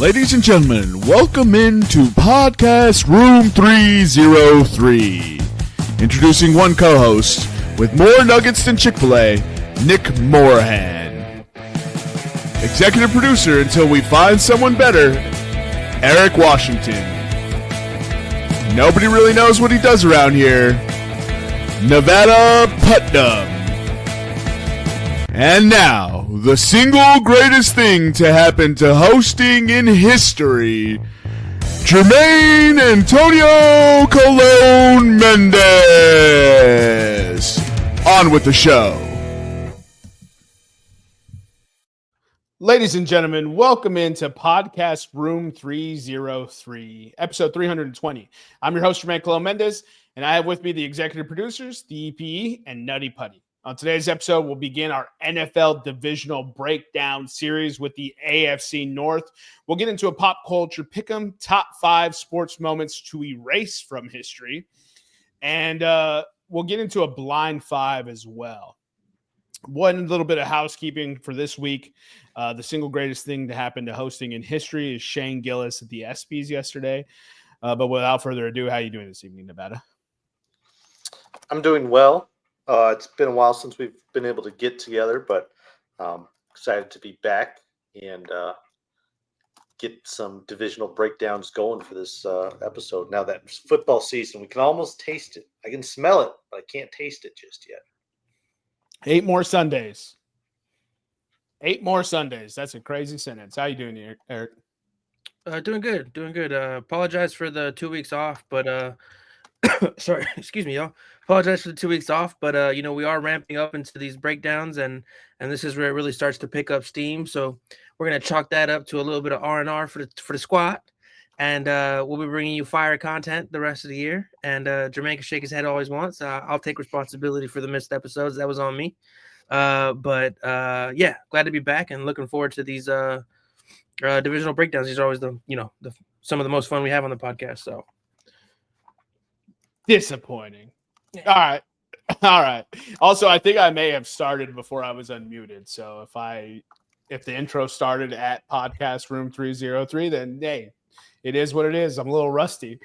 Ladies and gentlemen, welcome into Podcast Room 303. Introducing one co-host with more nuggets than Chick-fil-A, Nick Morahan. Executive producer until we find someone better, Eric Washington. Nobody really knows what he does around here, Nevada Putnam. And now, the single greatest thing to happen to hosting in history, Jermaine Antonio Colon Mendez. On with the show. Ladies and gentlemen, welcome into Podcast Room 303, episode 320. I'm your host, Jermaine Colon Mendez, and I have with me the executive producers, the EPE, and Nutty Putty. On today's episode, we'll begin our NFL Divisional Breakdown Series with the AFC North. We'll get into a pop culture pick'em, top 5 sports moments to erase from history, and we'll get into a blind 5 as well. One little bit of housekeeping for this week. The single greatest thing to happen to hosting in history is Shane Gillis at the ESPYs yesterday. But without further ado, how are you doing this evening, Nevada? I'm doing well. It's been a while since we've been able to get together, but excited to be back and get some divisional breakdowns going for this episode. Now that it's football season, we can almost taste it. I can smell it, but I can't taste it just yet. 8 more Sundays. 8 more Sundays. That's a crazy sentence. How you doing, Eric? Doing good. Apologize for the 2 weeks off, but sorry, excuse me, y'all. Apologize for the 2 weeks off, but we are ramping up into these breakdowns, and this is where it really starts to pick up steam. So we're gonna chalk that up to a little bit of R&R for the squad, and we'll be bringing you fire content the rest of the year. And Jermaine can shake his head all he wants. I'll take responsibility for the missed episodes. That was on me. But yeah, glad to be back and looking forward to these divisional breakdowns. These are always some of the most fun we have on the podcast. So. Disappointing. Yeah. All right. Also, I think I may have started before I was unmuted. So if the intro started at Podcast Room 303, then hey, it is what it is. I'm a little rusty.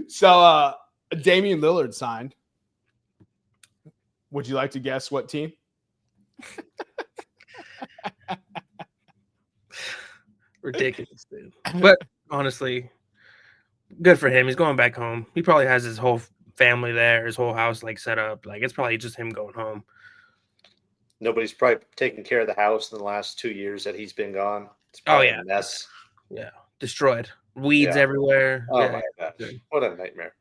So Damian Lillard signed. Would you like to guess what team? Ridiculous, dude. But honestly, good for him. He's going back home. He probably has his whole family there, his whole house set up. It's probably just him going home. Nobody's probably taken care of the house in the last 2 years that he's been gone. It's probably a mess. Yeah, destroyed. Weeds everywhere. Oh yeah. My gosh, what a nightmare.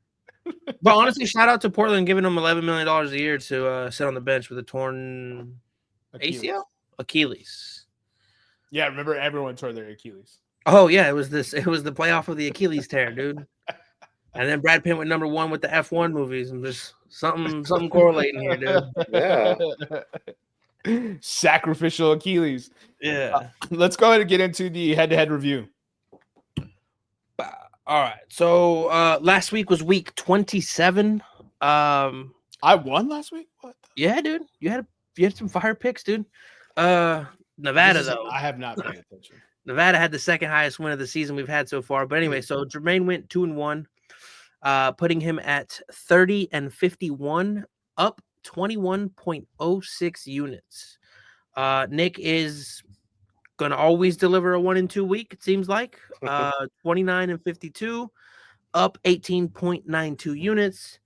But honestly, shout out to Portland giving him $11 million a year to sit on the bench with a torn Achilles. Yeah, remember everyone tore their Achilles. Oh yeah, it was the playoff of the Achilles tear, dude. And then Brad Pitt went number 1 with the F1 movies. I'm just something correlating here, dude. Yeah. Sacrificial Achilles. Yeah. Let's go ahead and get into the head-to-head review. All right. So last week was week 27. I won last week? What? Yeah, dude. You had some fire picks, dude. Nevada, though. I have not paid attention. Nevada had the second highest win of the season we've had so far. But anyway, so Jermaine went 2-1, putting him at 30-51, up 21.06 units. Nick is going to always deliver a 1-2 week, it seems like. 29-52, up 18.92 units.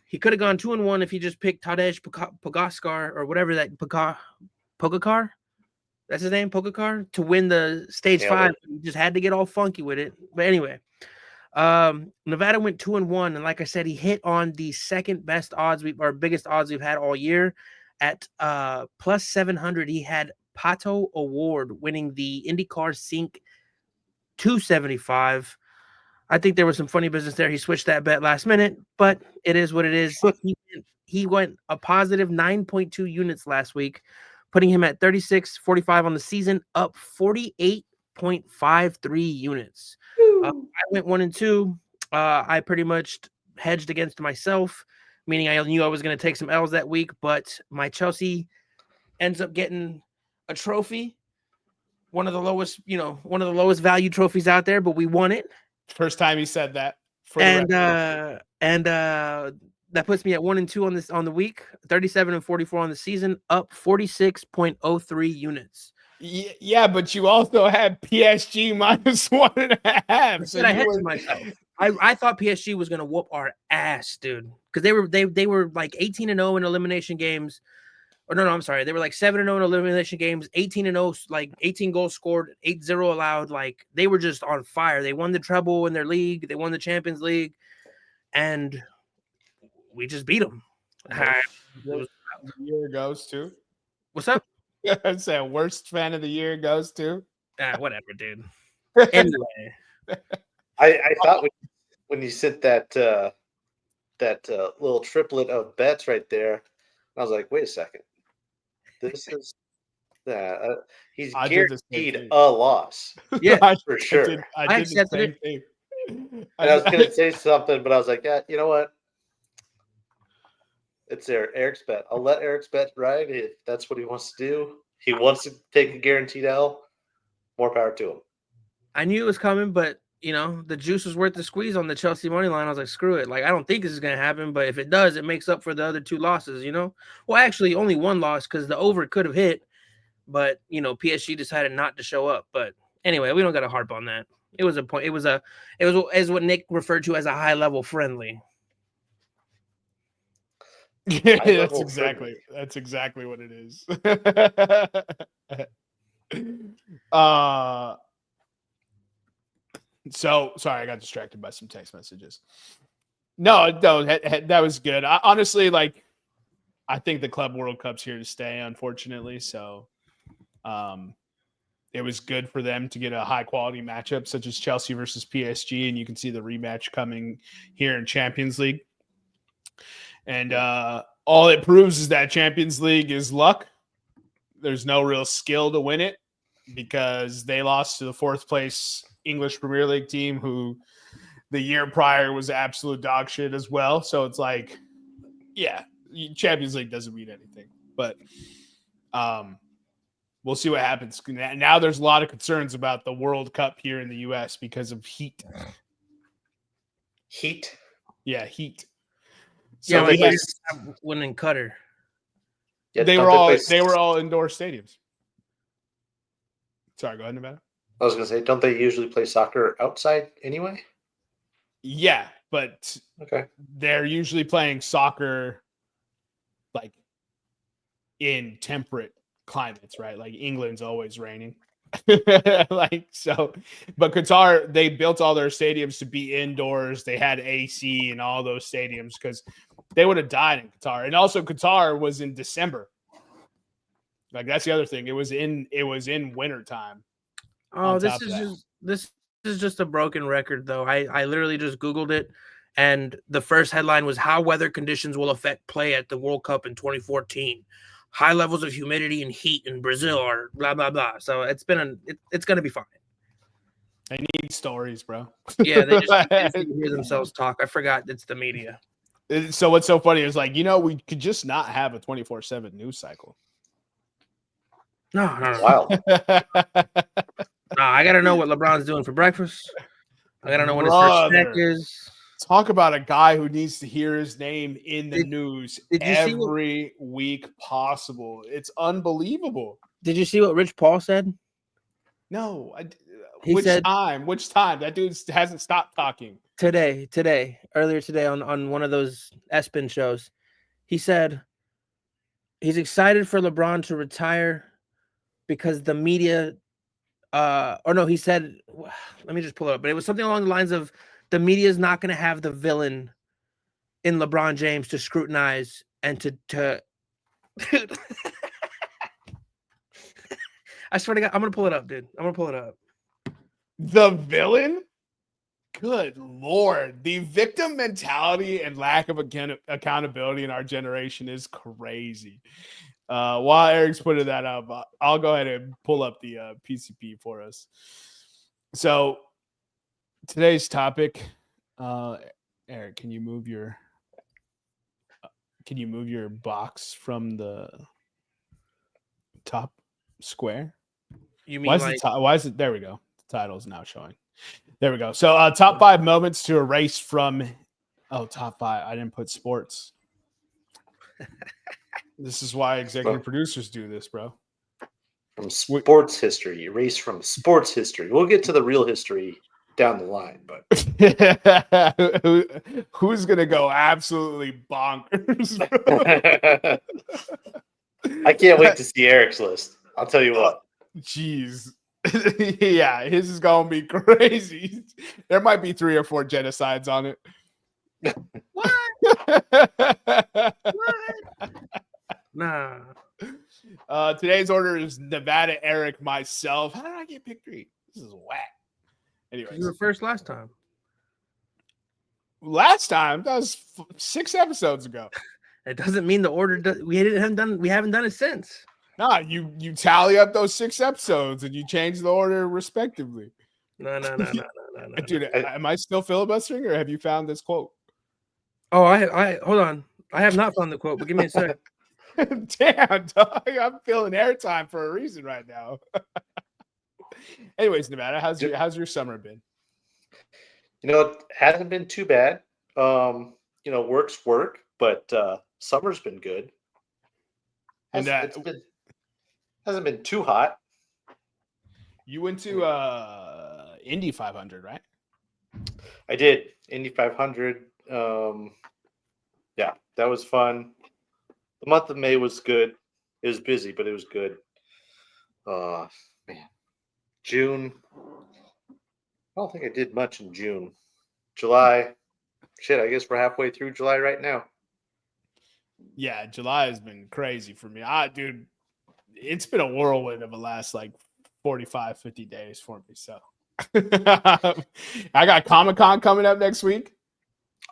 He could have gone 2-1 if he just picked Tadej Pogačar or whatever that Pogačar. That's his name, Pogačar, to win the stage 5. He just had to get all funky with it. But anyway, Nevada went 2-1, and like I said, he hit on the second best odds biggest odds we've had all year. At plus 700, he had Pato Award winning the IndyCar Sync 275. I think there was some funny business there. He switched that bet last minute, but it is what it is. He went a positive 9.2 units last week, putting him at 36.45 on the season, up 48.53 units. I went 1-2. I pretty much hedged against myself, meaning I knew I was going to take some L's that week, but my Chelsea ends up getting a trophy, one of the lowest value trophies out there, but we won it. First time he said that. And that puts me at 1-2 on the week, 37-44 on the season, up 46.03 units. Yeah, but you also had PSG minus 1.5. I said I hedged myself. I thought PSG was gonna whoop our ass, dude, because they were like 18-0 in elimination games. Or no, I'm sorry, they were like 7-0 in elimination games, 18-0, like 18 goals scored, 8-0 allowed. Like they were just on fire. They won the treble in their league. They won the Champions League, and we just beat them. The year goes to. What's up? I said worst fan of the year goes to. Whatever, dude. Anyway, I thought when you sent that little triplet of bets right there, I was like, wait a second, this is that he's guaranteed a loss. Yeah, for sure. I did the same thing. And I was going to say something, but I was like, yeah, you know what? It's there. Eric's bet. I'll let Eric's bet ride if that's what he wants to do. He wants to take a guaranteed L. More power to him. I knew it was coming, but the juice was worth the squeeze on the Chelsea money line. I was like, screw it. Like, I don't think this is going to happen, but if it does, it makes up for the other 2 losses, Well, actually, only 1 loss because the over could have hit, but, PSG decided not to show up. But anyway, we don't got to harp on that. It was a point. It was as what Nick referred to as a high-level friendly. Yeah, that's exactly what it is. So sorry, I got distracted by some text messages. No, that was good. Honestly, like, I think the Club World Cup's here to stay, unfortunately. So, it was good for them to get a high quality matchup such as Chelsea versus PSG, and you can see the rematch coming here in Champions League. And all it proves is that Champions League is luck. There's no real skill to win it because they lost to the 4th place English Premier League team who the year prior was absolute dog shit as well. So it's like, yeah, Champions League doesn't mean anything. But we'll see what happens. Now there's a lot of concerns about the World Cup here in the U.S. because of heat. Heat? Yeah, heat. So like one in Qatar. Yeah, they were all indoor stadiums. Sorry, go ahead, Nevada. I was going to say, don't they usually play soccer outside anyway? Yeah, but they're usually playing soccer like in temperate climates, right? Like England's always raining. Like so, but Qatar, they built all their stadiums to be indoors. They had AC in all those stadiums because they would have died in Qatar. And also Qatar was in December. Like that's the other thing. It was in wintertime. Oh, this is just a broken record though. I literally just Googled it, and the first headline was how weather conditions will affect play at the World Cup in 2014. High levels of humidity and heat in Brazil are blah blah blah. So it's gonna be fine. They need stories, bro. Yeah, they just hear themselves talk. I forgot it's the media. So what's so funny is like, we could just not have a 24/7 news cycle. No. Wow. No, I gotta know what LeBron's doing for breakfast. I gotta know what his first snack is. Talk about a guy who needs to hear his name in the news every week possible. It's unbelievable. Did you see what Rich Paul said? No. Which time? That dude hasn't stopped talking. Earlier today on one of those ESPN shows. He said he's excited for LeBron to retire because the media he said, let me just pull it up, but it was something along the lines of the media is not going to have the villain in LeBron James to scrutinize and to dude. I swear to God, I'm going to pull it up, dude. I'm going to pull it up. The villain? Good Lord. The victim mentality and lack of accountability in our generation is crazy. While Eric's putting that up, I'll go ahead and pull up the PCP for us. So today's topic, Eric, can you move your box from the top square. You Why mean is like why is it? There we go. The title is now showing. There we go. So top 5 moments to erase from. Oh, top 5. I didn't put sports. This is why executive producers do this, bro. From sports history, erase from sports history. We'll get to the real history down the line, but who's gonna go absolutely bonkers? I can't wait to see Eric's list. I'll tell you what. Jeez. Yeah, his is gonna be crazy. There might be 3 or 4 genocides on it. what? Nah. Today's order is Nevada, Eric, myself. How did I get pick 3? This is whack. Anyways, You were first last time. Last time that was 6 episodes ago. It doesn't mean the order. We haven't done it since. Nah, you tally up those 6 episodes and you change the order respectively. No. Dude, am I still filibustering or have you found this quote? Oh, I hold on. I have not found the quote, but give me a sec. Damn, dog. I'm feeling airtime for a reason right now. Anyways, Nevada, how's your summer been? It hasn't been too bad. Work's work, but summer's been good. And Hasn't been too hot. You went to Indy 500, right? I did. Indy 500. Yeah, that was fun. The month of May was good. It was busy, but it was good. Man. June. I don't think I did much in June. July. Shit, I guess we're halfway through July right now. Yeah, July has been crazy for me. Dude, it's been a whirlwind of the last 45, 50 days for me. So I got Comic-Con coming up next week.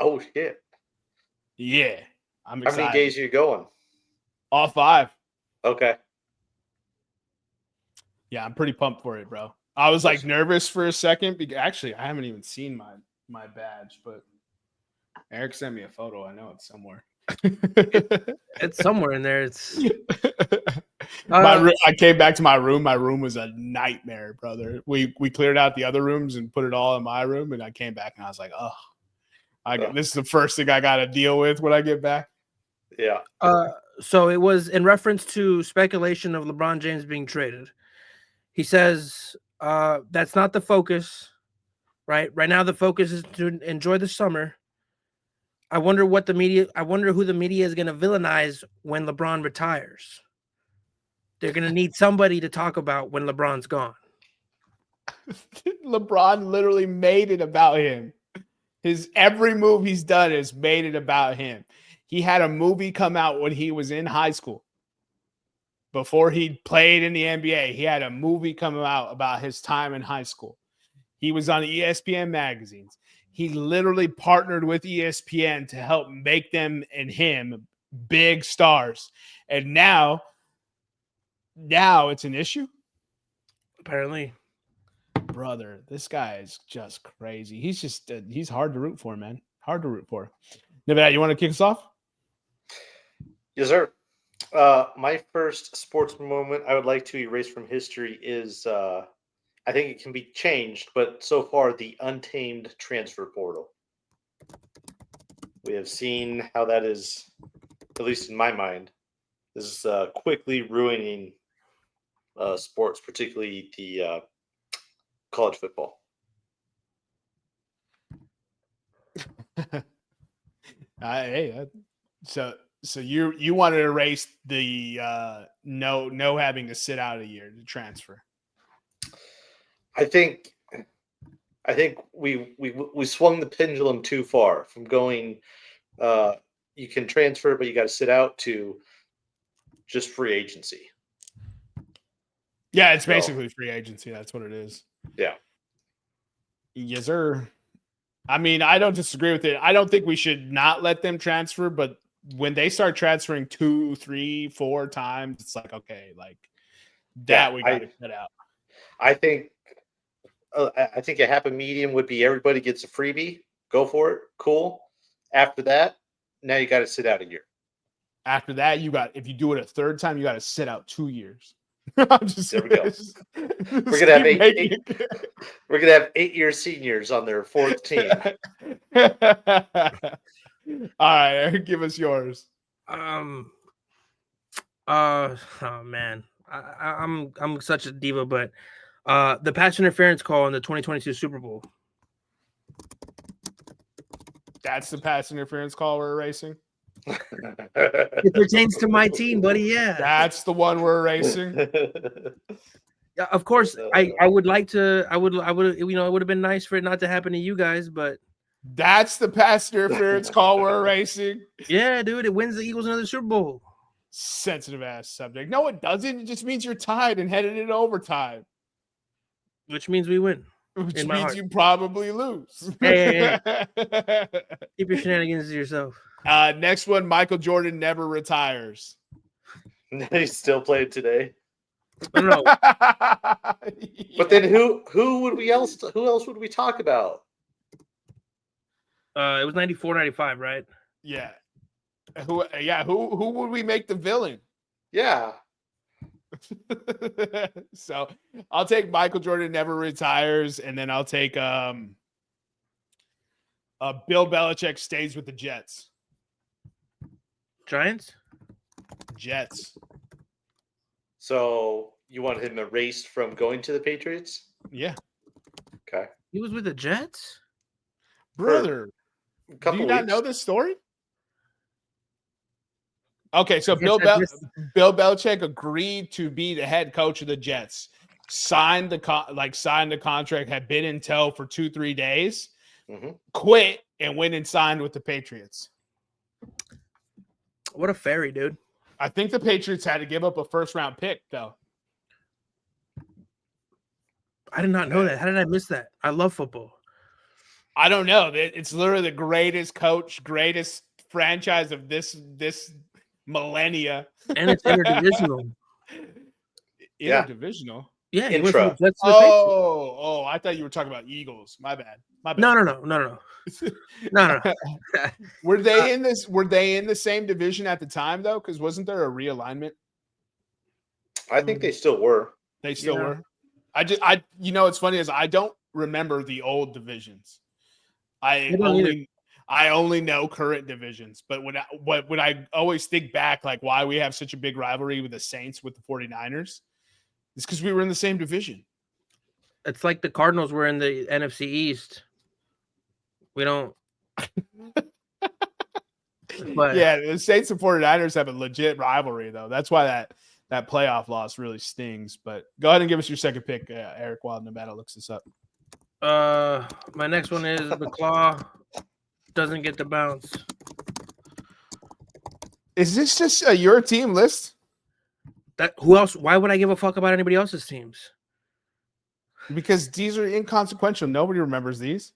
Oh, shit. Yeah, I'm excited. How many days are you going? All 5. Okay. Yeah, I'm pretty pumped for it, bro. I was nervous for a second. Actually, I haven't even seen my badge, but Eric sent me a photo. I know it's somewhere. It's somewhere in there. It's I came back to my room. My room was a nightmare, brother. We cleared out the other rooms and put it all in my room, and I came back and I was like, this is the first thing I got to deal with when I get back. Yeah. So it was in reference to speculation of LeBron James being traded. He says that's not the focus, right? Right now, the focus is to enjoy the summer. I wonder who the media is going to villainize when LeBron retires. They're going to need somebody to talk about when LeBron's gone. LeBron literally made it about him. His every move he's done has made it about him. He had a movie come out when he was in high school. Before he played in the NBA, he had a movie come out about his time in high school. He was on ESPN magazines. He literally partnered with ESPN to help make them and him big stars. And now it's an issue? Apparently. Brother, this guy is just crazy. He's just he's hard to root for, man. Hard to root for. Nevada, you want to kick us off? Yes, sir. My first sports moment I would like to erase from history is I think it can be changed, but so far the untamed transfer portal. We have seen how that is, at least in my mind, is quickly ruining sports, particularly the college football. So you want to erase the no having to sit out a year to transfer? I think we swung the pendulum too far from going. You can transfer, but you got to sit out to just free agency. Yeah, it's basically free agency. That's what it is. Yeah. Yes, sir. I mean, I don't disagree with it. I don't think we should not let them transfer, but when they start transferring 2, 3, 4 times, it's like, okay, like that we got to cut out. I think a happy medium would be everybody gets a freebie. Go for it. Cool. After that, now you got to sit out a year. After that, if you do it a third time, you got to sit out 2 years. I'm just, There we go. just We're gonna have keep making we're gonna have 8-year seniors on their fourth team. All right, Eric, give us yours. Oh man, I'm such a diva, but the pass interference call in the 2022 Super Bowl. That's the pass interference call we're erasing. It pertains to my team, buddy. Yeah, That's the one we're erasing. yeah. Of course, I would like to. I would. You know, it would have been nice for it not to happen to you guys, but That's the pass interference call we're erasing. yeah, dude, it wins the Eagles another Super Bowl. Sensitive ass subject. No, it doesn't. It just means you're tied and headed into overtime, Which means we win. which In my means heart. you probably lose. Hey. Keep your shenanigans to yourself. Next one, Michael Jordan never retires. He's still playing today. No. But then who else would we talk about? It was 94, 95, right? Yeah. Who would we make the villain? Yeah. So I'll take Michael Jordan never retires, and then I'll take Bill Belichick stays with the Jets. Giants? Jets. So you want him erased from going to the Patriots? Yeah. Okay. He was with the Jets? Brother, do you not know this story? Okay, so Bill Belichick agreed to be the head coach of the Jets. Signed the contract, had been in tow for 2-3 days, quit, and went and signed with the Patriots. What a fairy, dude. I think the Patriots had to give up a first-round pick, though. I did not know that. How did I miss that? I love football. I don't know. It's literally the greatest coach, greatest franchise of this millennia. And it's interdivisional. Interdivisional? Yeah. Intra. I thought you were talking about Eagles. My bad. No. Were they in this? Were they in the same division at the time though? Because wasn't there a realignment? I think they still were. They still were. What's funny is I don't remember the old divisions. I only know current divisions. But when I always think back, like why we have such a big rivalry with the Saints with the 49ers, it's because we were in the same division. It's like the Cardinals were in the NFC East. We don't. But yeah, the Saints and 49ers have a legit rivalry, though. That's why that playoff loss really stings. But go ahead and give us your second pick, Eric, while Nevada looks this up. My next one is the claw doesn't get the bounce. Is this just your team list? Who else? Why would I give a fuck about anybody else's teams? Because these are inconsequential. Nobody remembers these.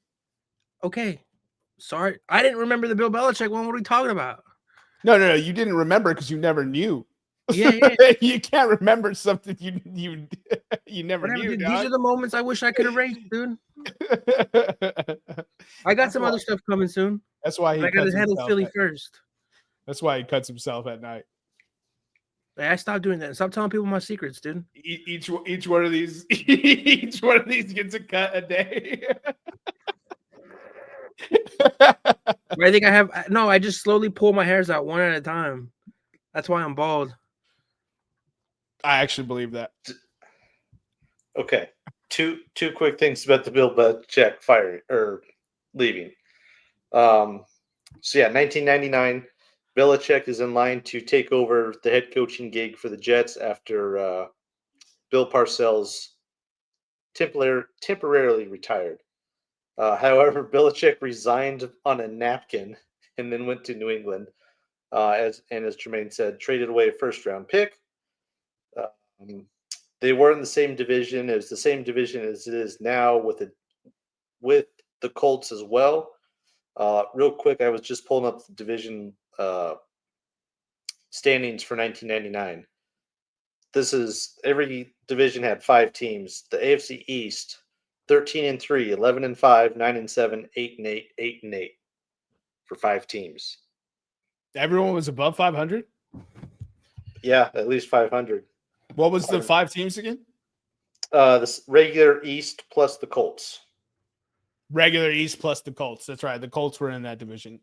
Okay. Sorry. I didn't remember the Bill Belichick one. What are we talking about? No. You didn't remember because you never knew. Yeah. You can't remember something you never Whatever, knew. dude, these are the moments I wish I could erase, dude. I got some other stuff coming soon. That's why I got to handle Philly first. That's why he cuts himself at night. I stopped doing that. Stop telling people my secrets, dude. Each one of these gets a cut a day. I think I have I just slowly pull my hairs out one at a time. That's why I'm bald. I actually believe that. Okay. Two quick things about the Bill Belichick firing or leaving. 1999, Belichick is in line to take over the head coaching gig for the Jets after Bill Parcells temporarily retired. However, Belichick resigned on a napkin and then went to New England. As Jermaine said, traded away a first-round pick. They were in the same division. It was the same division as it is now with the Colts as well. Real quick, I was just pulling up the division standings for 1999. This is every division had 5 teams. The AFC East, 13-3, 11-5, 9-7, 8-8, 8-8 for 5 teams. Everyone was above 500? Yeah, at least 500. What was the 5 teams again? This regular East plus the Colts. Regular East plus the Colts. That's right. The Colts were in that division.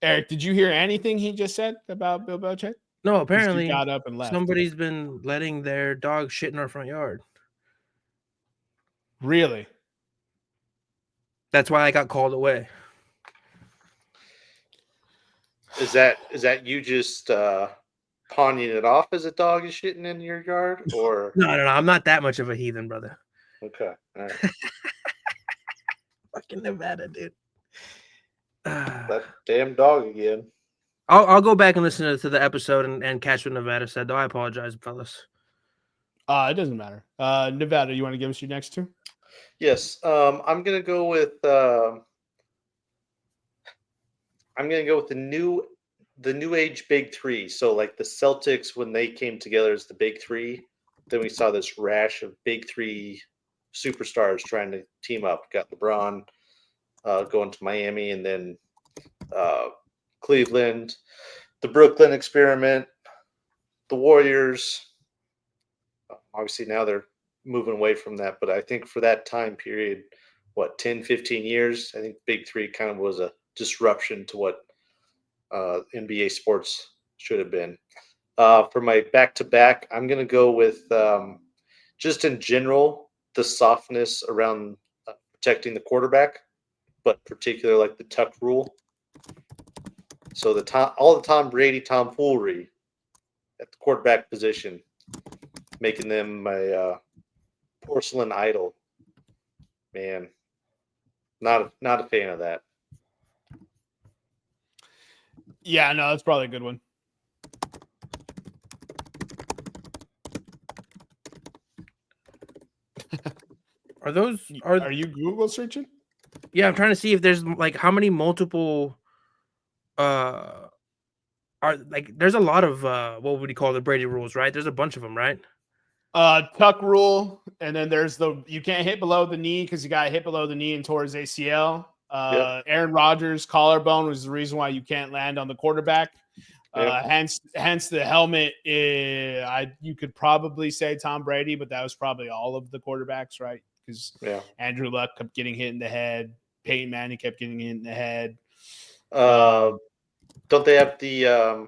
Eric, did you hear anything he just said about Bill Belichick? No, apparently He got up and left. somebody's been letting their dog shit in our front yard. Really? That's why I got called away. Is that you just pawning it off as a dog is shitting in your yard, or No. I'm not that much of a heathen, brother. okay? All right. Fucking Nevada, dude. That damn dog again. I'll go back and listen to the episode and catch what Nevada said, though. I apologize, fellas. It doesn't matter. Nevada, you want to give us your next two? Yes. I'm gonna go with the new age big three. So like the Celtics when they came together as the big three, then we saw this rash of big three superstars trying to team up. Got LeBron going to Miami, and then Cleveland, the Brooklyn experiment, the Warriors. Obviously now they're moving away from that, but I think for that time period, 10, 15 years, I think big three kind of was a disruption to what NBA sports should have been. For my back-to-back, I'm going to go with just in general, the softness around protecting the quarterback, but particularly like the tuck rule. So all the Tom Brady tomfoolery at the quarterback position, making them a porcelain idol. Man, not a fan of that. Yeah, no, that's probably a good one. Are you Google searching? Yeah, I'm trying to see if there's like how many multiple are like there's a lot of what would you call the Brady rules, right? There's a bunch of them, right? Tuck rule, and then there's you can't hit below the knee because you got hit below the knee and tore his ACL. Yep. Aaron Rodgers' collarbone was the reason why you can't land on the quarterback. Yep. Hence the helmet. You could probably say Tom Brady, but that was probably all of the quarterbacks, right? Because Andrew Luck kept getting hit in the head. Peyton Manning kept getting hit in the head. Don't they have the I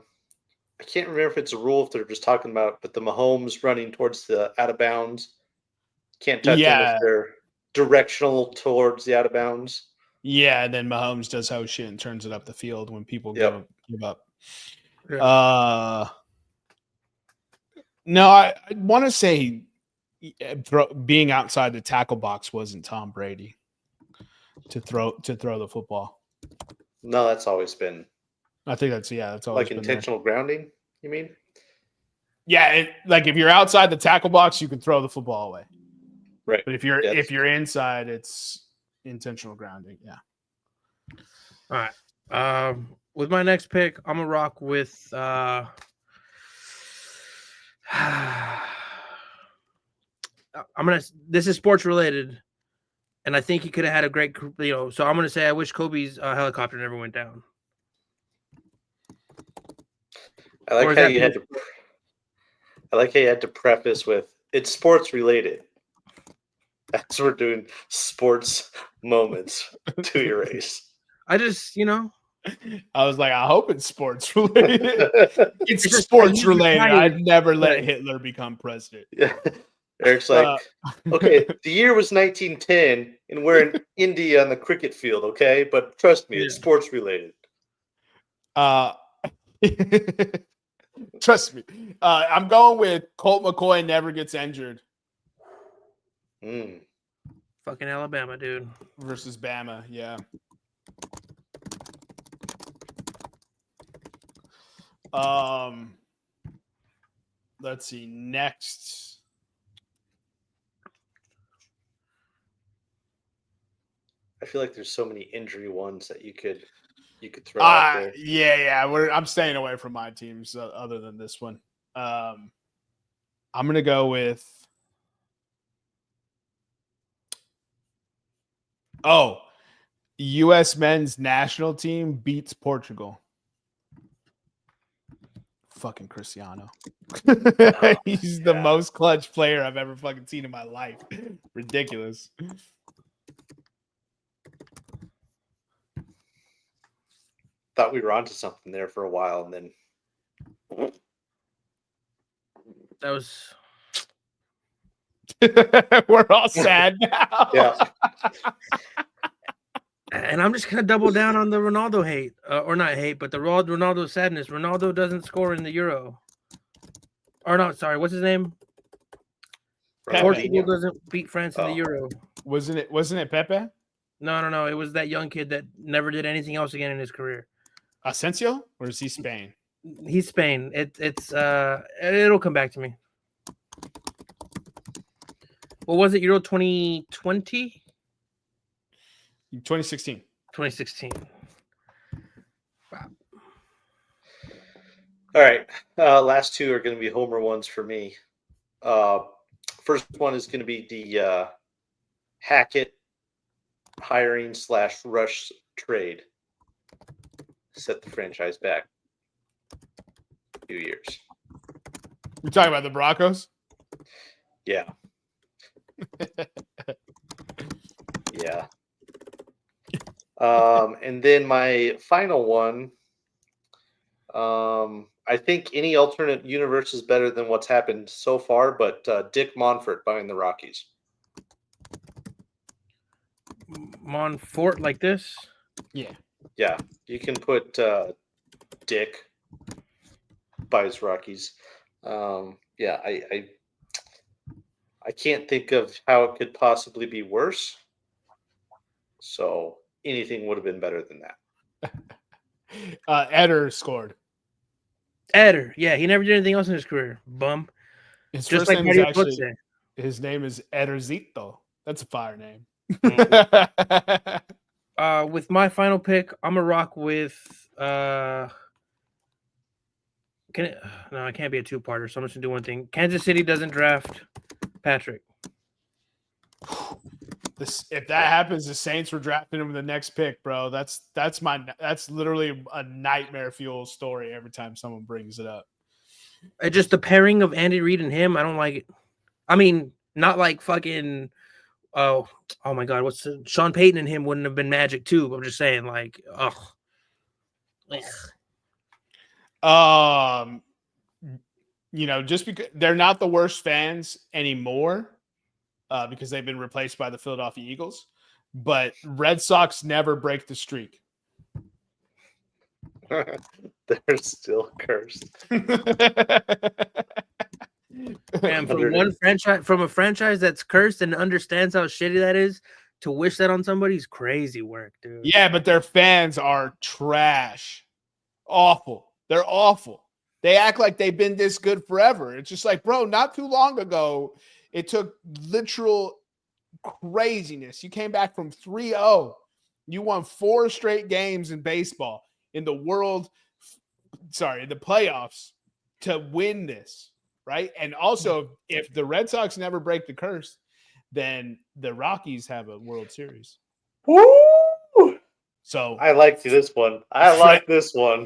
can't remember if it's a rule if they're just talking about, but the Mahomes running towards the out of bounds can't touch them if they're directional towards the out of bounds. Yeah, and then Mahomes does how shit and turns it up the field when people give up. Yeah. No, I want to say being outside the tackle box wasn't Tom Brady to throw the football. No, that's always been. I think that's always like intentional grounding. You mean? Yeah, like if you're outside the tackle box, you can throw the football away. Right. But if you're inside, it's intentional grounding. Yeah. All right. With my next pick, I'm gonna rock with this is sports related, and I think he could have had a great, so I'm gonna say I wish Kobe's helicopter never went down. I like how you had to preface with it's sports related. As we're doing sports moments to erase. I just, I was like, I hope it's sports related. It's sports related. I'd never let Hitler become president. Yeah. Eric's like, okay, the year was 1910, and we're in India on the cricket field, okay? But trust me, it's sports related. Trust me. I'm going with Colt McCoy never gets injured. Fucking Alabama, dude. Versus Bama, yeah. Let's see. Next. I feel like there's so many injury ones that you could throw out there. Yeah. I'm staying away from my teams other than this one. I'm gonna go with. U.S. men's national team beats Portugal. Fucking Cristiano. He's the most clutch player I've ever fucking seen in my life. Ridiculous. Thought we were onto something there for a while, and then That was. We're all sad now. yeah. And I'm just gonna double down on the Ronaldo hate, or not hate, but the Ronaldo sadness. Ronaldo doesn't score in the Euro, or not. Sorry, what's his name? Portugal doesn't beat France in the Euro. Wasn't it Pepe? No. It was that young kid that never did anything else again in his career. Asensio, or is he Spain? He's Spain. It'll come back to me. What was it? Euro 2020? 2016. 2016. Wow. All right. Last two are going to be homer ones for me. First one is going to be the Hackett hiring / rush trade. Set the franchise back a few years. You're talking about the Broncos? Yeah. Yeah. And then my final one, I think any alternate universe is better than what's happened so far, but Dick Monfort buying the Rockies. Monfort like this? Yeah. Yeah. You can put Dick buys Rockies. Yeah, I can't think of how it could possibly be worse. So anything would have been better than that. Eder scored. Eder. Yeah, he never did anything else in his career. Bum. His Just first like name is Mario actually, Götze. his name is Ederzito. That's a fire name. With my final pick, I'm gonna rock with no, it can't be a two-parter, so I'm just gonna do one thing. Kansas City doesn't draft Patrick. If that happens, the Saints were drafting him in the next pick, bro. That's literally a nightmare fuel story every time someone brings it up. Just the pairing of Andy Reid and him, I don't like it. I mean, not like fucking oh my god, Sean Payton and him wouldn't have been magic too. But I'm just saying, like, just because they're not the worst fans anymore, because they've been replaced by the Philadelphia Eagles, but Red Sox never break the streak. They're still cursed. And from a franchise that's cursed and understands how shitty that is, to wish that on somebody is crazy work, dude. Yeah, but their fans are trash. Awful. They're awful. They act like they've been this good forever. It's just like, bro, not too long ago, it took literal craziness. You came back from 3-0. You won 4 straight games in baseball in the playoffs to win this, right? And also, if the Red Sox never break the curse, then the Rockies have a World Series. Woo! So I like this one.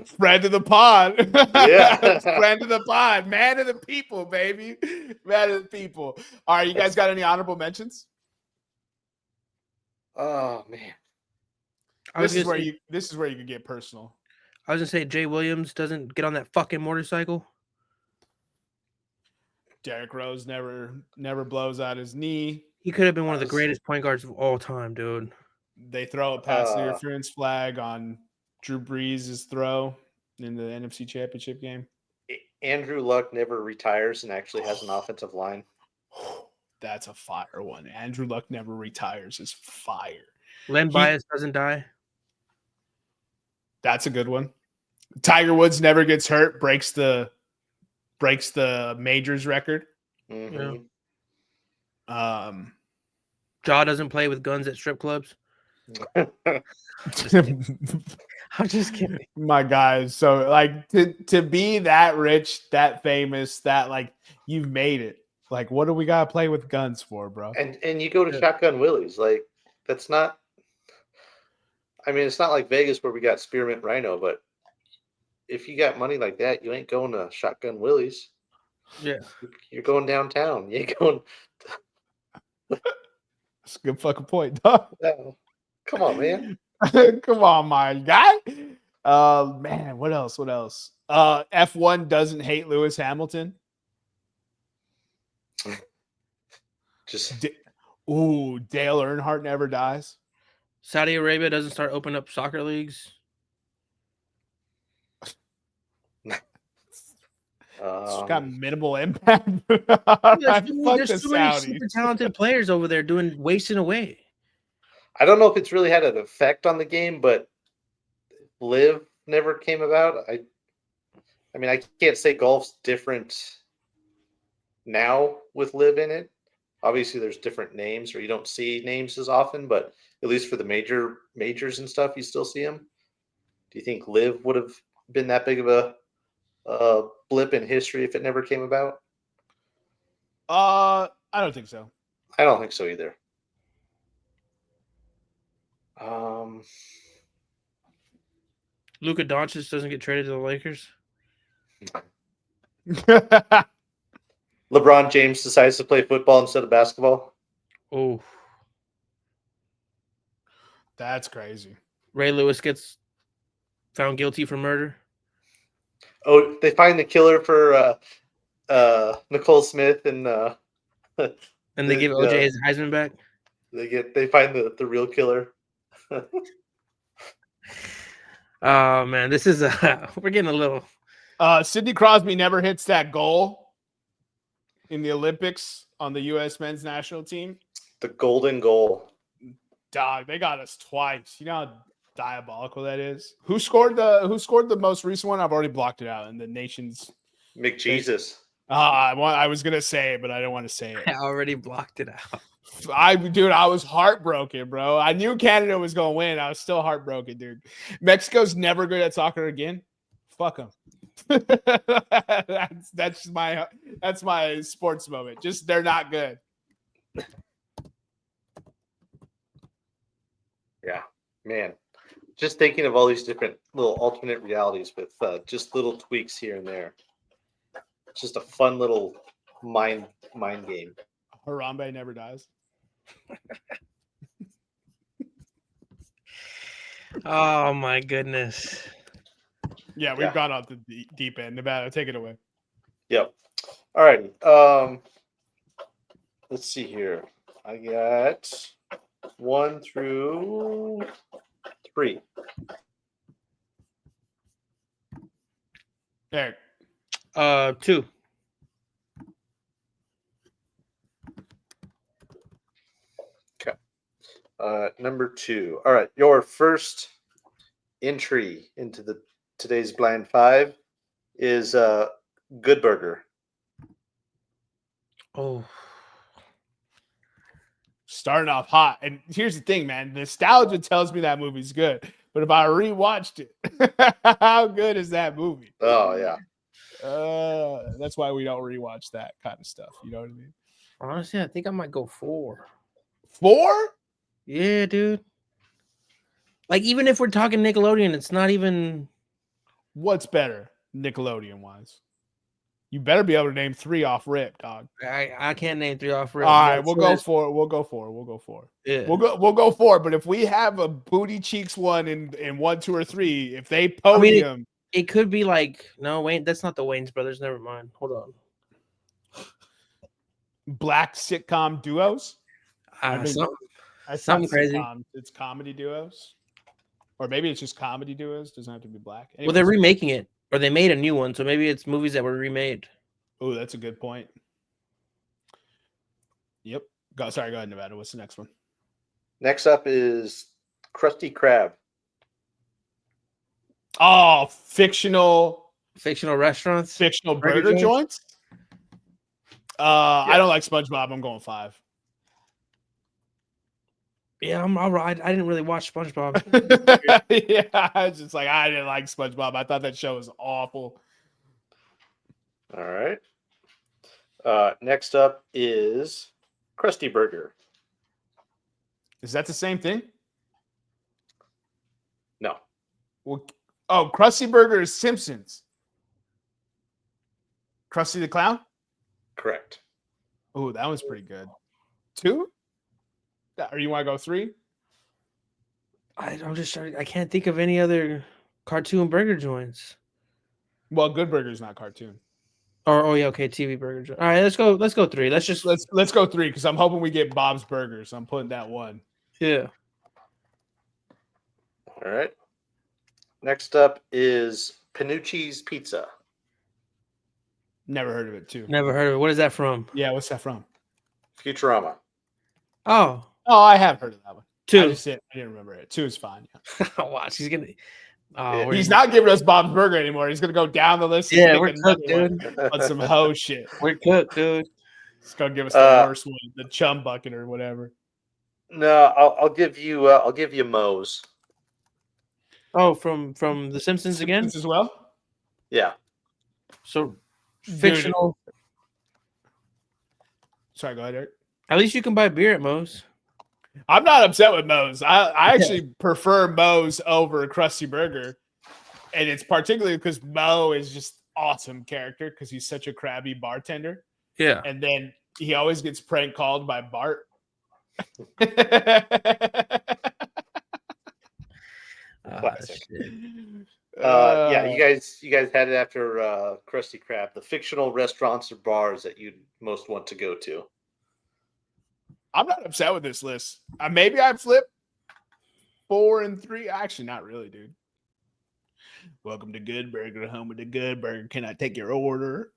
Friend of the pod. Yeah. Friend of the pod. Man of the people, baby. Man of the people. All right, you guys got any honorable mentions? Oh man. This is where you can get personal. I was gonna say Jay Williams doesn't get on that fucking motorcycle. Derrick Rose never blows out his knee. He could have been one of the greatest point guards of all time, dude. They throw a pass interference flag on Drew Brees' throw in the NFC Championship game. Andrew Luck never retires and actually has an offensive line. That's a fire one. Andrew Luck never retires is fire. Len Bias doesn't die. That's a good one. Tiger Woods never gets hurt, breaks the majors record. Mm-hmm. Yeah. Jaw doesn't play with guns at strip clubs. I'm just kidding. My guys. So like to be that rich, that famous, that like you've made it. Like, what do we gotta play with guns for, bro? And you go to Shotgun Willie's. Like, that's not. I mean, it's not like Vegas where we got Spearmint Rhino, but if you got money like that, you ain't going to Shotgun Willie's. Yeah. You're going downtown. You ain't going. That's a good fucking point, dog. No. Come on, man. Come on, my guy. Man, what else? What else? F1 doesn't hate Lewis Hamilton. Just Dale Earnhardt never dies. Saudi Arabia doesn't start opening up soccer leagues. It's got minimal impact. There's too many super talented players over there wasting away. I don't know if it's really had an effect on the game, but Live never came about. I mean, I can't say golf's different now with Live in it. Obviously, there's different names, or you don't see names as often, but at least for the majors and stuff, you still see them. Do you think Live would have been that big of a blip in history if it never came about? I don't think so. I don't think so either. Luka Doncic doesn't get traded to the Lakers. LeBron James decides to play football instead of basketball. Oh, that's crazy. Ray Lewis gets found guilty for murder. Oh, they find the killer for Nicole Smith and they give OJ his Heisman back. They find the real killer. Oh man, this is we're getting a little. Sidney Crosby never hits that goal in the Olympics on the U.S. men's national team. The golden goal. Dog, they got us twice. You know how diabolical that is. Who scored the most recent one? I've already blocked it out in the nation's. McJesus. I was gonna say it, but I don't want to say it. I already blocked it out. I was heartbroken, bro. I knew Canada was gonna win. I was still heartbroken, dude. Mexico's never good at soccer again. Fuck them. that's my sports moment. Just they're not good. Yeah, man. Just thinking of all these different little alternate realities with just little tweaks here and there. It's just a fun little mind game. Harambe never dies. Oh my goodness. Yeah, we've gone off the deep end. Nevada, take it away. Yep. All right. Let's see here. I got 1 through 3. Eric. 2. Number 2. All right. Your first entry into today's Blind 5 is Good Burger. Oh. Starting off hot. And here's the thing, man. Nostalgia tells me that movie's good. But if I rewatched it, how good is that movie? Oh, yeah. That's why we don't rewatch that kind of stuff. You know what I mean? Honestly, I think I might go 4. 4? Yeah, dude. Like, even if we're talking Nickelodeon, it's not even. What's better, Nickelodeon-wise? You better be able to name 3 off rip, dog. I can't name 3 off rip. All right, we'll go 4. We'll go 4. Yeah. We'll go 4. But if we have a Booty Cheeks one in 1, 2, or 3, if they podium, it could be like Wayne. That's not the Wayans brothers. Never mind. Hold on. black sitcom duos. Something crazy. Sitcoms. It's comedy duos, or maybe it's just comedy duos. Doesn't have to be black. Anyways. Well, they're remaking it, or they made a new one, so maybe it's movies that were remade. Oh, that's a good point. Yep. Sorry, go ahead, Nevada. What's the next one? Next up is Krusty Krab. Oh, fictional restaurants, fictional burger joints. I don't like SpongeBob. I'm going 5. Yeah, I'm all right. I didn't really watch SpongeBob. Yeah, I was just like, I didn't like SpongeBob. I thought that show was awful. All right. Next up is Krusty Burger. Is that the same thing? No. Well, Oh, Krusty Burger is Simpsons. Krusty the Clown? Correct. Oh, that one's pretty good. 2? Or you want to go 3? I'm just trying. I can't think of any other cartoon burger joints. Well, Good Burger's not cartoon. Oh yeah, okay, TV burger joint. All right, let's go 3. Let's go 3 because I'm hoping we get Bob's Burgers. So I'm putting that 1. Yeah. All right. Next up is Panucci's Pizza. Never heard of it, 2. Never heard of it. What is that from? Yeah, what's that from? Futurama. Oh, I have heard of that one. 2. I didn't remember it. 2 is fine. Yeah. Watch, he's gonna. Yeah. He's not giving us Bob's Burger anymore. He's gonna go down the list. And Yeah, pick we're another cooked, one dude. on some hoe shit. We're cooked, dude. He's gonna give us the worst one, the chum bucket or whatever. No, I'll give you Moe's. Oh, from The Simpsons again. As well. Yeah. So fictional. Sorry, go ahead, Eric. At least you can buy beer at Moe's. I'm not upset with Moe's. I actually prefer Moe's over Krusty Burger. And it's particularly because Moe is just awesome character because he's such a crabby bartender. Yeah. And then he always gets prank called by Bart. Classic. Yeah, you guys had it after Krusty Krab. The fictional restaurants or bars that you'd most want to go to. I'm not upset with this list. Maybe I flip 4 and 3. Actually, not really, dude. Welcome to Good Burger, home of the Good Burger. Can I take your order?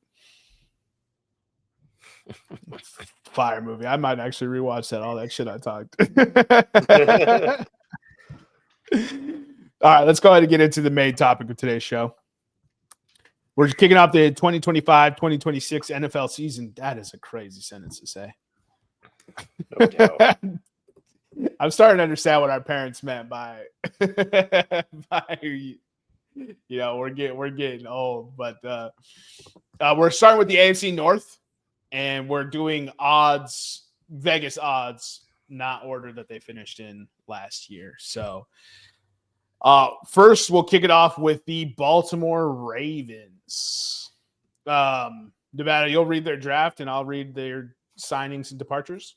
Fire movie. I might actually rewatch that. All that shit I talked. All right, let's go ahead and get into the main topic of today's show. We're kicking off the 2025-2026 NFL season. That is a crazy sentence to say. No doubt. I'm starting to understand what our parents meant by, we're getting old. But we're starting with the AFC North, and we're doing odds, Vegas odds, not order that they finished in last year. So first, we'll kick it off with the Baltimore Ravens. Nevada, you'll read their draft, and I'll read their signings and departures.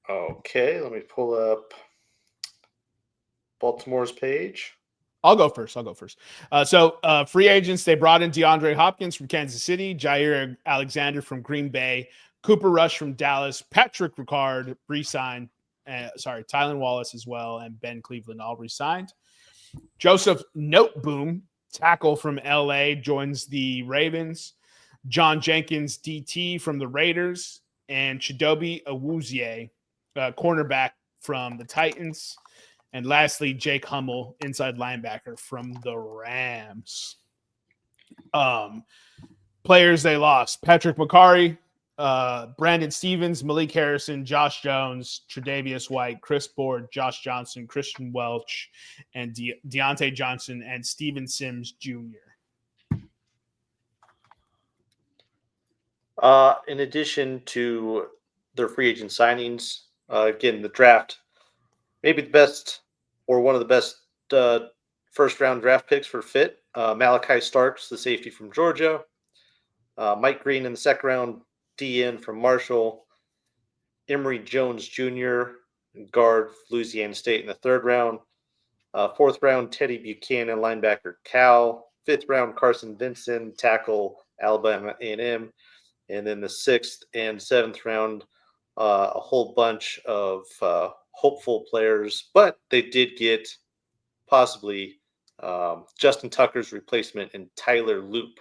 Okay, let me pull up Baltimore's page. I'll go first. So free agents, they brought in DeAndre Hopkins from Kansas City, Jair Alexander from Green Bay, Cooper Rush from Dallas, Patrick Ricard re-signed, Tylan Wallace as well, and Ben Cleveland all re-signed. Joseph Noteboom, tackle from LA, joins the Ravens. John Jenkins, DT from the Raiders, and Chidobe Awuzie, cornerback from the Titans. And lastly, Jake Hummel, inside linebacker from the Rams. Players they lost: Patrick McCarry, Brandon Stevens, Malik Harrison, Josh Jones, Tre'Davious White, Chris Board, Josh Johnson, Christian Welch, and Deontay Johnson and Steven Sims Jr. In addition to their free agent signings, again, the draft, maybe the best or one of the best first-round draft picks for fit. Malachi Starks, the safety from Georgia. Mike Green in the second round, DN from Marshall. Emory Jones Jr., guard, Louisiana State in the third round. Fourth round, Teddy Buchanan, linebacker, Cal. Fifth round, Carson Vinson, tackle, Alabama A&M. And then the sixth and seventh round, a whole bunch of hopeful players, but they did get possibly Justin Tucker's replacement in Tyler Loop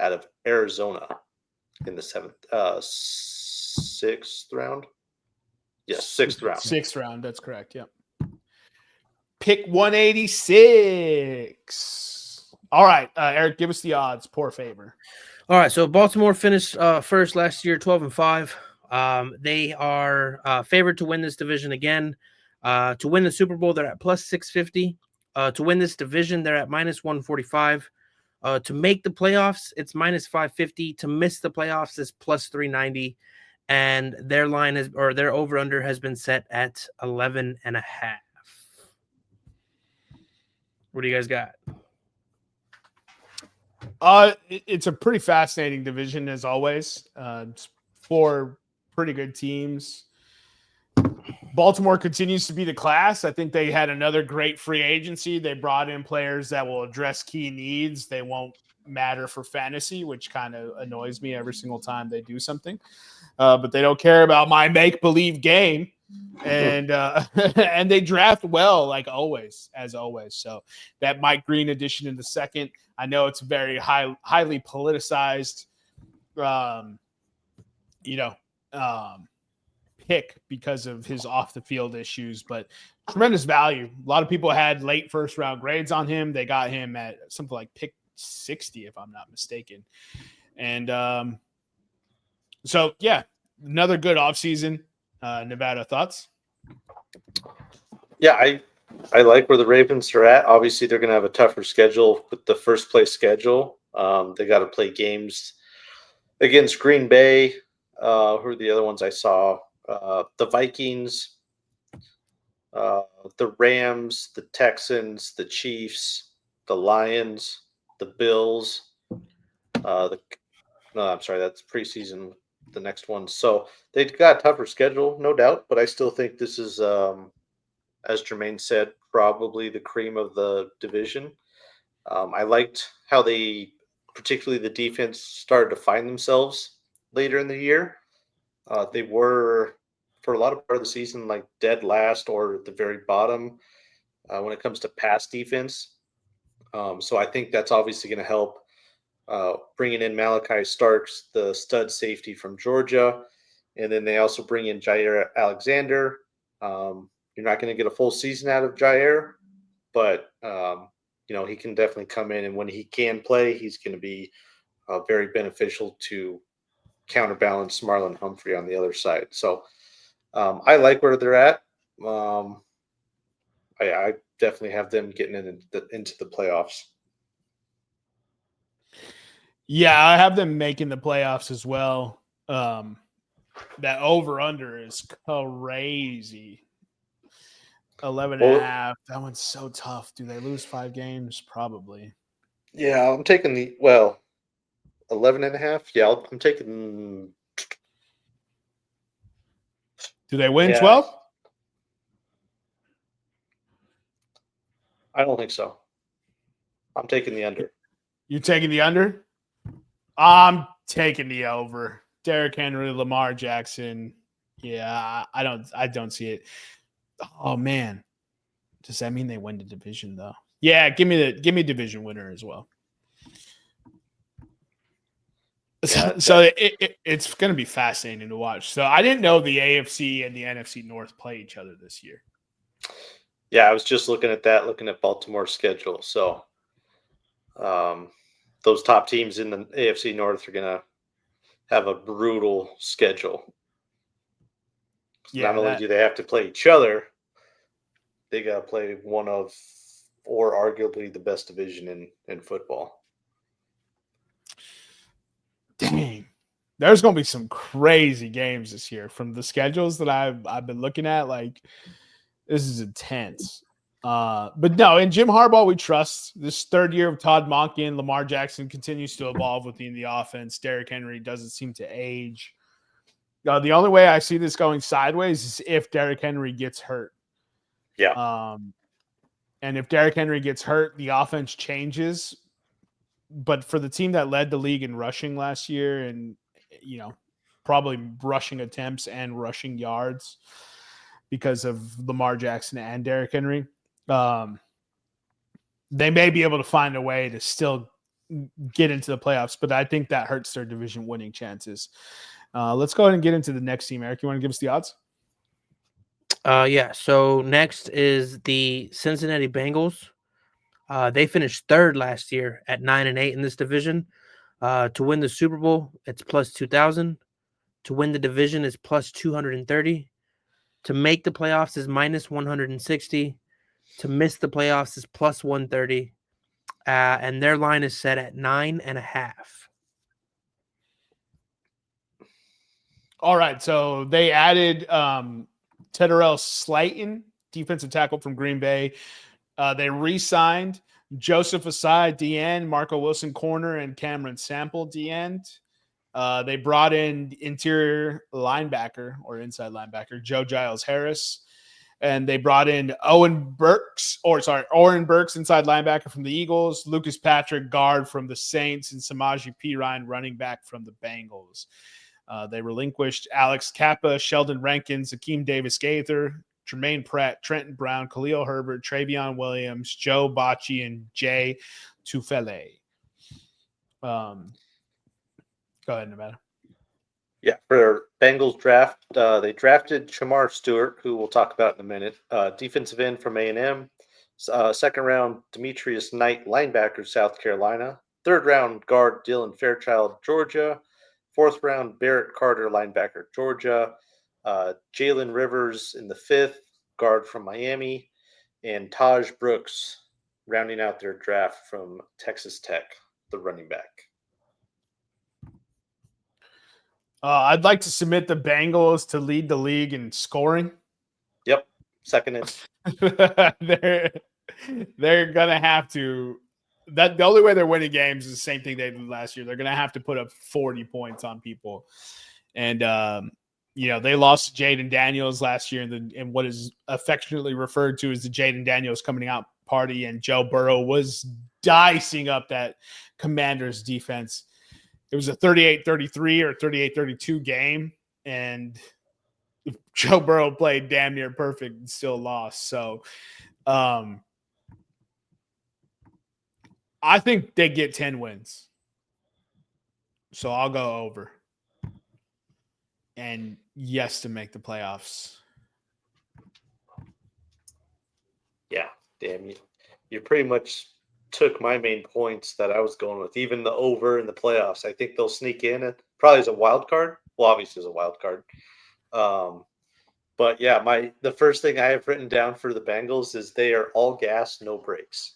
out of Arizona in the sixth round. Yes, sixth round. Sixth round, that's correct. Yep. Pick 186. All right, Eric, give us the odds. Poor favor. All right, so Baltimore finished first last year, 12-5. They are favored to win this division again. To win the Super Bowl, they're at plus 650. To win this division, they're at minus 145. To make the playoffs, it's minus 550. To miss the playoffs is plus 390. And their line is, or their over-under has been set at 11.5. What do you guys got? It's a pretty fascinating division as always. It's 4 pretty good teams. Baltimore continues to be the class. I think they had another great free agency. They brought in players that will address key needs. They won't matter for fantasy, which kind of annoys me every single time they do something. But they don't care about my make-believe game. And and they draft well, like always, as always. So that Mike Green addition in the second, I know it's very highly politicized, pick because of his off the field issues, but tremendous value. A lot of people had late first round grades on him. They got him at something like pick 60, if I'm not mistaken. And so, yeah, another good offseason. Nevada, thoughts? Yeah, I like where the Ravens are at. Obviously, they're going to have a tougher schedule with the first place schedule. They got to play games against Green Bay. Who are the other ones I saw? The Vikings, the Rams, the Texans, the Chiefs, the Lions, the Bills. No, I'm sorry, that's preseason. The next one, so they've got a tougher schedule, no doubt. But I still think this is, as Jermaine said, probably the cream of the division. I liked how they, particularly the defense, started to find themselves later in the year. They were, for a lot of part of the season, like dead last or at the very bottom when it comes to pass defense. So I think that's obviously going to help. Bringing in Malachi Starks, the stud safety from Georgia, and then they also bring in Jair Alexander. You're not going to get a full season out of Jair, but he can definitely come in, and when he can play, he's going to be very beneficial to counterbalance Marlon Humphrey on the other side. So I like where they're at. I definitely have them getting into the playoffs. Yeah, I have them making the playoffs as well. That over-under is crazy. 11.5. That one's so tough. Do they lose 5 games? Probably. Yeah, I'm taking 11.5. Yeah, I'm taking. Do they win 12? I don't think so. I'm taking the under. You taking the under? I'm taking the over. Derrick Henry, Lamar Jackson. Yeah, I don't see it. Oh man, does that mean they win the division though? Yeah, give me division winner as well. Yeah, so it's going to be fascinating to watch. So I didn't know the AFC and the NFC North play each other this year. Yeah, I was just looking at Baltimore's schedule. So those top teams in the AFC North are going to have a brutal schedule. Yeah, not only do they have to play each other, they got to play one of, or arguably the best division in football. Dang. There's going to be some crazy games this year from the schedules that I've been looking at. Like, this is intense. But no, in Jim Harbaugh, we trust. This third year of Todd Monken, Lamar Jackson continues to evolve within the offense. Derrick Henry doesn't seem to age. The only way I see this going sideways is if Derrick Henry gets hurt. Yeah. And if Derrick Henry gets hurt, the offense changes. But for the team that led the league in rushing last year and, probably rushing attempts and rushing yards because of Lamar Jackson and Derrick Henry, they may be able to find a way to still get into the playoffs, but I think that hurts their division winning chances. Let's go ahead and get into the next team. Eric, you want to give us the odds? Yeah. So next is the Cincinnati Bengals. They finished third last year at 9-8 in this division. To win the Super Bowl, it's plus 2,000. To win the division is plus 230. To make the playoffs is minus 160. To miss the playoffs is plus 130. And their line is set at 9.5. All right. So they added Teddarell Slayton, defensive tackle from Green Bay. They re-signed Joseph Asai, DN, Marco Wilson, corner, and Cameron Sample, DN. They brought in interior linebacker or inside linebacker Joe Giles Harris. And they brought in Oren Burks inside linebacker from the Eagles, Lucas Patrick, guard from the Saints, and Samaje Perine, running back from the Bengals. They relinquished Alex Kappa, Sheldon Rankins, Akeem Davis-Gaither, Jermaine Pratt, Trenton Brown, Khalil Herbert, Travion Williams, Joe Bocci, and Jay Tufele. Go ahead, Nevada. Yeah, for Bengals draft, they drafted Shamar Stewart, who we'll talk about in a minute. Defensive end from A&M. Second round, Demetrius Knight, linebacker, South Carolina. Third round, guard Dylan Fairchild, Georgia. Fourth round, Barrett Carter, linebacker, Georgia. Jalen Rivers in the fifth, guard from Miami. And Taj Brooks rounding out their draft from Texas Tech, the running back. I'd like to submit the Bengals to lead the league in scoring. Yep, seconded. They're gonna have to. The only way they're winning games is the same thing they did last year. They're gonna have to put up 40 points on people, and they lost Jaden Daniels last year in what is affectionately referred to as the Jaden Daniels coming out party, and Joe Burrow was dicing up that Commanders defense. It was a 38-33 or 38-32 game, and Joe Burrow played damn near perfect and still lost. So I think they get 10 wins. So I'll go over. And yes, to make the playoffs. Yeah, damn you. You pretty much took my main points that I was going with, even the over in the playoffs. I think they'll sneak in probably as a wild card. Well, obviously as a wild card. But yeah, the first thing I have written down for the Bengals is they are all gas, no brakes.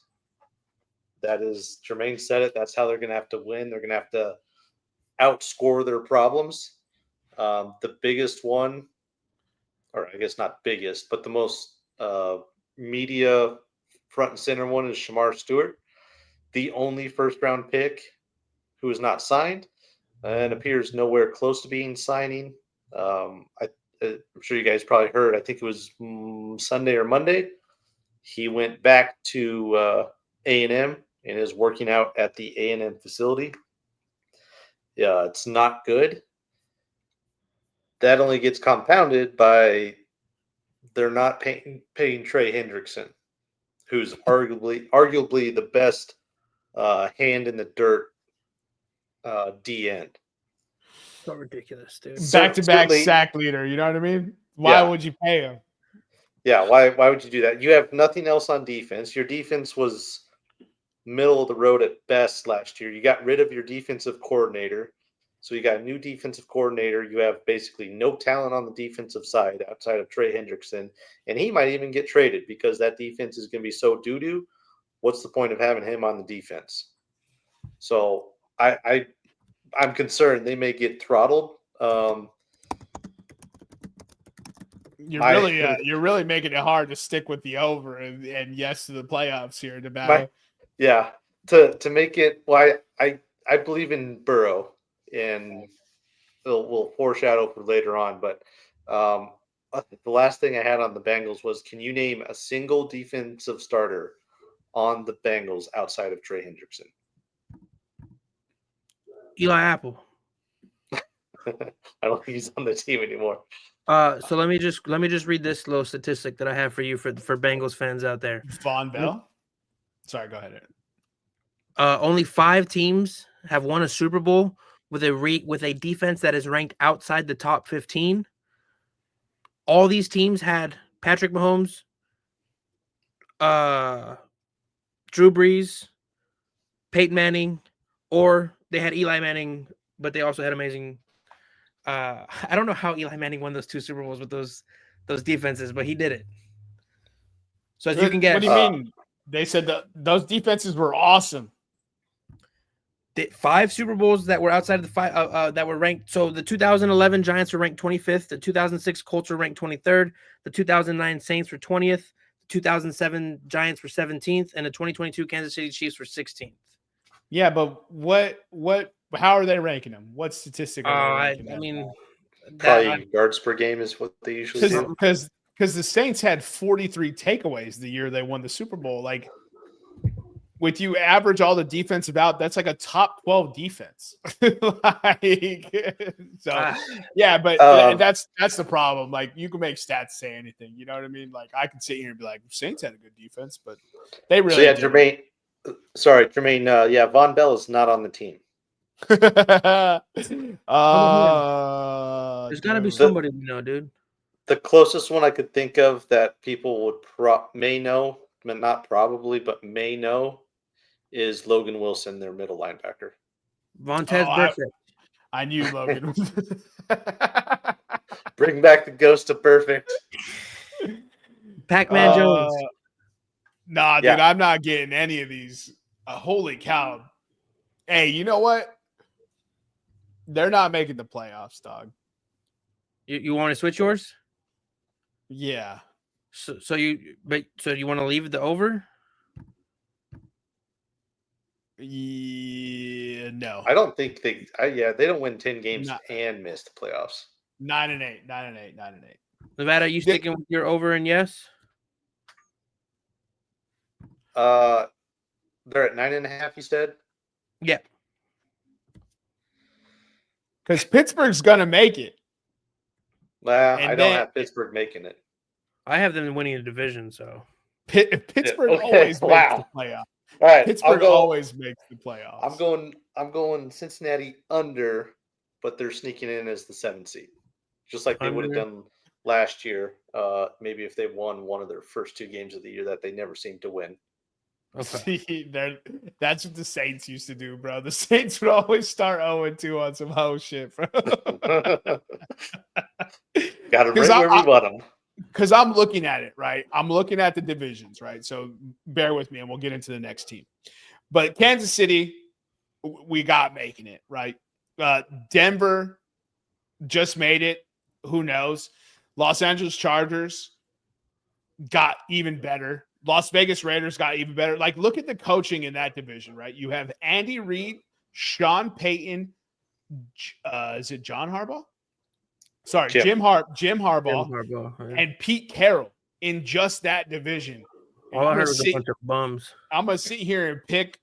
That is, Jermaine said it. That's how they're going to have to win. They're going to have to outscore their problems. The biggest one, or I guess not biggest, but the most media front and center one is Shamar Stewart, the only first-round pick who is not signed and appears nowhere close to being signing. I'm sure you guys probably heard, I think it was Sunday or Monday, he went back to A&M and is working out at the A&M facility. Yeah, it's not good. That only gets compounded by they're not paying Trey Hendrickson, who's arguably the best hand in the dirt D end. So ridiculous, dude. Back-to-back sack leader. You know what I mean? Why would you pay him? Yeah, why would you do that? You have nothing else on defense. Your defense was middle of the road at best last year. You got rid of your defensive coordinator. So you got a new defensive coordinator. You have basically no talent on the defensive side outside of Trey Hendrickson. And he might even get traded because that defense is going to be so doo-doo. What's the point of having him on the defense? So I'm concerned they may get throttled. You're really making it hard to stick with the over and yes to the playoffs here, Nevada. To make it. Well, I believe in Burrow, and we'll foreshadow for later on. But the last thing I had on the Bengals was, can you name a single defensive starter on the Bengals outside of Trey Hendrickson? Eli Apple. I don't think he's on the team anymore. So let me just read this little statistic that I have for you for Bengals fans out there. Von Bell? Sorry, go ahead. Only 5 teams have won a Super Bowl with a defense that is ranked outside the top 15. All these teams had Patrick Mahomes, Drew Brees, Peyton Manning, or they had Eli Manning, but they also had amazing. I don't know how Eli Manning won those 2 Super Bowls with those defenses, but he did it. So as you can get, what do you mean? They said that those defenses were awesome. 5 Super Bowls that were outside of the 5 that were ranked. So the 2011 Giants were ranked 25th. The 2006 Colts were ranked 23rd. The 2009 Saints were 20th. The 2007 Giants were 17th, and the 2022 Kansas City Chiefs were 16th. Yeah, but how are they ranking them? What statistic are they ranking them? I mean, Probably yards per game is what they usually do. Because the Saints had 43 takeaways the year they won the Super Bowl. Like, with you average all the defensive out, that's like a top 12 defense. But that's the problem. Like, you can make stats say anything. You know what I mean? Like, I can sit here and be like, Saints had a good defense, but they really didn't. Jermaine. Jermaine. Von Bell is not on the team. There's got to be somebody we know, dude. The closest one I could think of that people would may know, but not probably, but may know, is Logan Wilson, their middle linebacker. Vontez Burfict. I knew Logan. Bring back the ghost of Perfect. Pac-Man Jones. Nah, dude, I'm not getting any of these. Holy cow. Hey, you know what? They're not making the playoffs, dog. You want to switch yours? Yeah. So you want to leave the over? Yeah, no. I don't think they don't win 10 games and miss the playoffs. 9-8. Nevada, you sticking with your over and yes? They're at 9.5, you said? Yeah. Because Pittsburgh's gonna make it. Well, I don't have Pittsburgh making it. I have them winning the division, so Pittsburgh always makes the playoffs. All right, Pittsburgh always makes the playoffs. I'm going Cincinnati under, but they're sneaking in as the 7th seed, just like they would have done last year. Maybe if they won one of their first 2 games of the year that they never seemed to win. Okay. See, that's what the Saints used to do, bro. The Saints would always start 0-2 on some hoe shit, bro. Got to bring where we want them. Because I'm looking at it, right? I'm looking at the divisions, right? So bear with me and we'll get into the next team. But Kansas City, we got making it, right? Denver just made it. Who knows? Los Angeles Chargers got even better. Las Vegas Raiders got even better. Like, look at the coaching in that division, right? You have Andy Reid, Sean Payton, is it John Harbaugh? Sorry, Jim Harbaugh, and Pete Carroll in just that division. All I heard was a bunch of bums. I'm going to sit here and pick.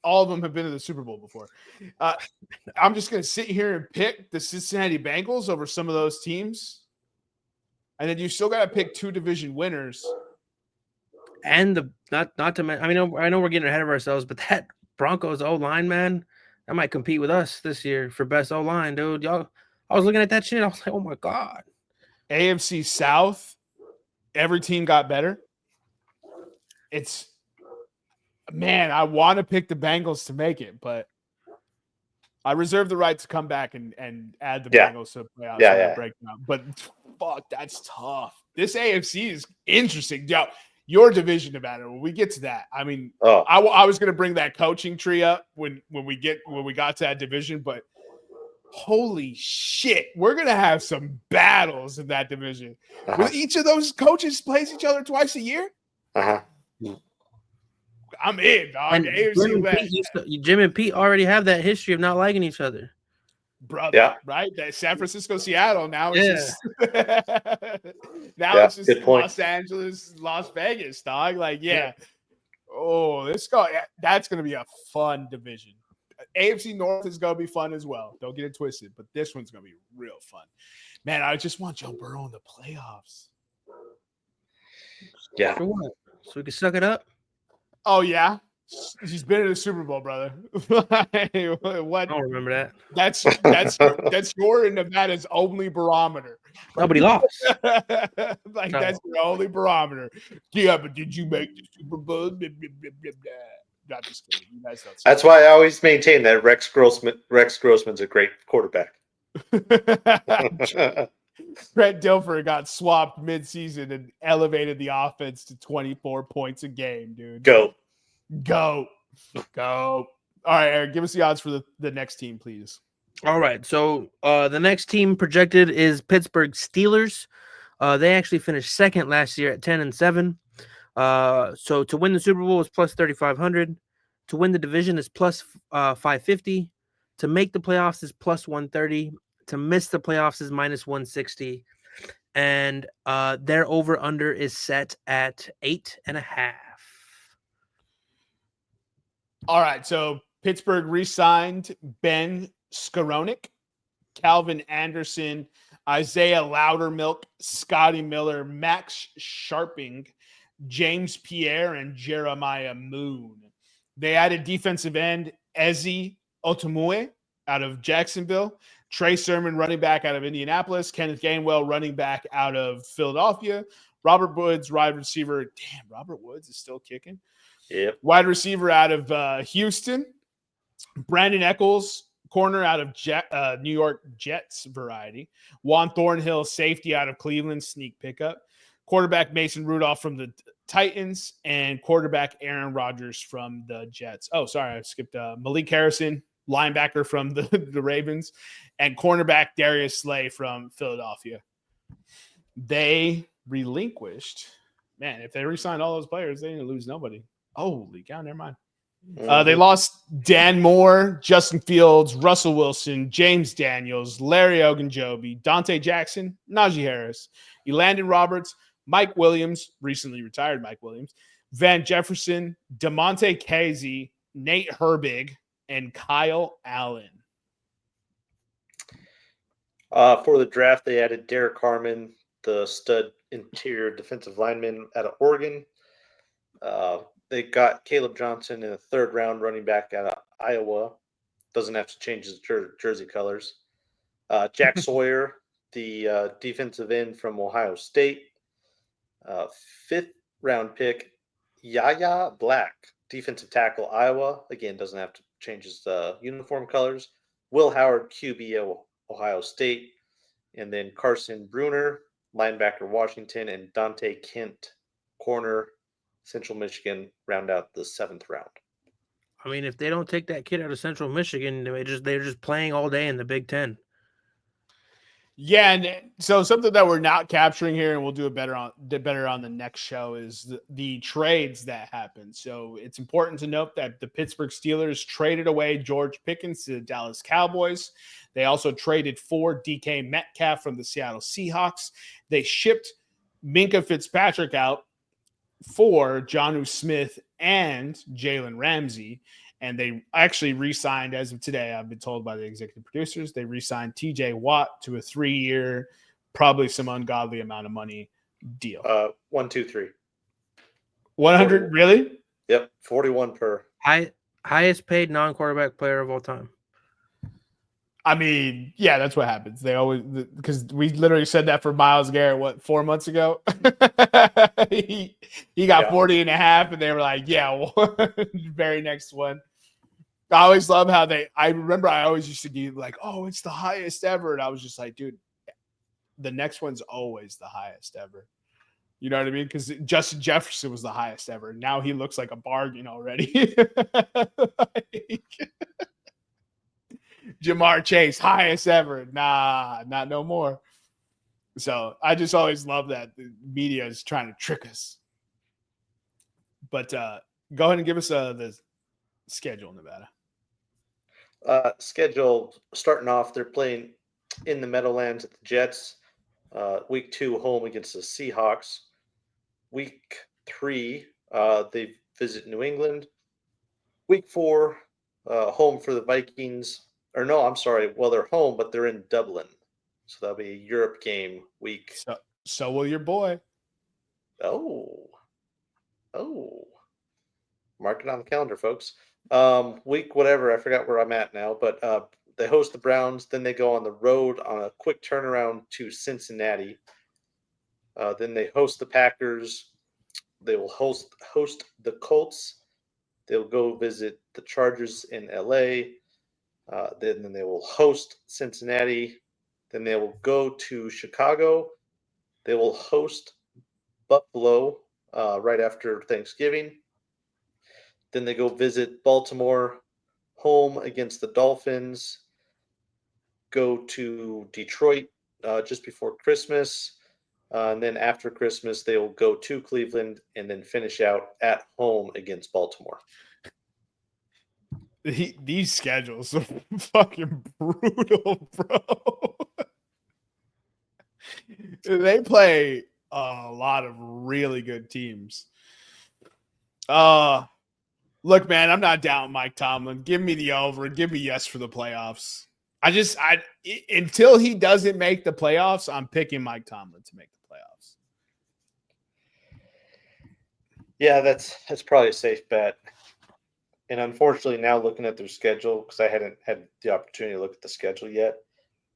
All of them have been to the Super Bowl before. I'm just going to sit here and pick the Cincinnati Bengals over some of those teams. And then you still got to pick 2 division winners. And not to mention, I know we're getting ahead of ourselves, but that Broncos O-line, man, that might compete with us this year for best O-line, dude. Y'all, I was looking at that shit. I was like, oh my God. AFC South, every team got better. Man, I want to pick the Bengals to make it, but I reserve the right to come back and add the Bengals to the playoffs. Breakdown. But fuck, that's tough. This AFC is interesting. Yo, your division about it. When we get to that, I mean, I was going to bring that coaching tree up when we got to that division, but holy shit, we're going to have some battles in that division. With each of those coaches plays each other twice a year. I'm in, dog. Jim and Pete already have that history of not liking each other. Brother, right? That San Francisco, Seattle. Now it's just Los Angeles, Las Vegas, dog. Like, Oh, that's gonna be a fun division. AFC North is gonna be fun as well. Don't get it twisted, but this one's gonna be real fun. Man, I just want Joe Burrow in the playoffs. Yeah. For what? So we can suck it up? Oh yeah. He's been in the Super Bowl, brother. What? I don't remember that. That's your and Nevada's only barometer. Nobody lost. That's your only barometer. Yeah, but did you make the Super Bowl? Blah, blah, blah, blah, blah. Not just kidding. You guys don't. That's why I always maintain that Rex Grossman's a great quarterback. Brett Dilfer got swapped mid-season and elevated the offense to 24 points a game, dude. Go. All right, Eric, give us the odds for the next team, please. All right, so the next team projected is Pittsburgh Steelers. They actually finished second last year at 10-7. So to win the Super Bowl is plus 3,500. To win the division is plus 550. To make the playoffs is plus 130. To miss the playoffs is minus 160. And their over under is set at 8.5. All right, so Pittsburgh re-signed Ben Skowronek, Calvin Anderson, Isaiah Loudermilk, Scotty Miller, Max Sharping, James Pierre, and Jeremiah Moon. They added defensive end Ezi Otomue out of Jacksonville, Trey Sermon, running back out of Indianapolis, Kenneth Gainwell, running back out of Philadelphia, Robert Woods, wide receiver. Damn, Robert Woods is still kicking. Yep. Wide receiver out of Houston, Brandon Eccles, corner out of New York Jets variety, Juan Thornhill, safety out of Cleveland, sneak pickup, quarterback Mason Rudolph from the Titans, and quarterback Aaron Rodgers from the Jets. Oh, sorry, I skipped Malik Harrison, linebacker from the Ravens, and cornerback Darius Slay from Philadelphia. They relinquished, man, if they re-signed all those players, they didn't lose nobody. Holy cow, never mind. They lost Dan Moore, Justin Fields, Russell Wilson, James Daniels, Larry Ogunjobi, Dante Jackson, Najee Harris, Elandon Roberts, Mike Williams, recently retired Mike Williams, Van Jefferson, DeMonte Casey, Nate Herbig, and Kyle Allen. For the draft, they added Derek Harmon, the stud interior defensive lineman out of Oregon. They got Caleb Johnson in the third round, running back out of Iowa. Doesn't have to change his jersey colors. Jack Sawyer, the defensive end from Ohio State. Fifth round pick, Yaya Black, defensive tackle, Iowa. Again, doesn't have to change his uniform colors. Will Howard, QB, Ohio State. And then Carson Bruner, linebacker, Washington. And Dante Kent, corner, Central Michigan, round out the seventh round. I mean, if they don't take that kid out of Central Michigan, they're just playing all day in the Big Ten. Yeah, and so something that we're not capturing here, and we'll do it better on the next show, is the trades that happened. So it's important to note that the Pittsburgh Steelers traded away George Pickens to the Dallas Cowboys. They also traded for DK Metcalf from the Seattle Seahawks. They shipped Minkah Fitzpatrick out for Jonnu Smith and Jalen Ramsey. And they actually re-signed, as of today, I've been told by the executive producers, they re-signed TJ Watt to a 3-year, probably some ungodly amount of money deal. 1, 2, 3. 100, really? Yep, 41 per. Highest paid non-quarterback player of all time. I mean, yeah, that's what happens. They always, because we literally said that for Myles Garrett, 4 months ago? he got 40 and a half, and they were like, yeah, well, very next one. I always love how I remember I always used to be like, oh, it's the highest ever. And I was just like, dude, the next one's always the highest ever. You know what I mean? Because Justin Jefferson was the highest ever. Now he looks like a bargain already. Jamar Chase, highest ever. Nah, not no more. So I just always love that the media is trying to trick us. But go ahead and give us the schedule, Nevada. Schedule starting off, they're playing in the Meadowlands at the Jets. Week 2, home against the Seahawks. Week 3, they visit New England. Week 4, home for the Vikings. Or no, I'm sorry. Well, they're home, but they're in Dublin. So that'll be a Europe game week. So will your boy. Oh. Mark it on the calendar, folks. Week whatever, I forgot where I'm at now, but they host the Browns, then they go on the road on a quick turnaround to Cincinnati. Then they host the Packers. They will host the Colts. They'll go visit the Chargers in LA. Then they will host Cincinnati. Then they will go to Chicago. They will host Buffalo right after Thanksgiving. Then they go visit Baltimore, home against the Dolphins. Go to Detroit just before Christmas. And then after Christmas, they will go to Cleveland and then finish out at home against Baltimore. These schedules are fucking brutal, bro. They play a lot of really good teams. Look, man, I'm not down Mike Tomlin. Give me the over and give me yes for the playoffs. Until he doesn't make the playoffs, I'm picking Mike Tomlin to make the playoffs. Yeah, that's probably a safe bet. And unfortunately, now looking at their schedule, because I hadn't had the opportunity to look at the schedule yet,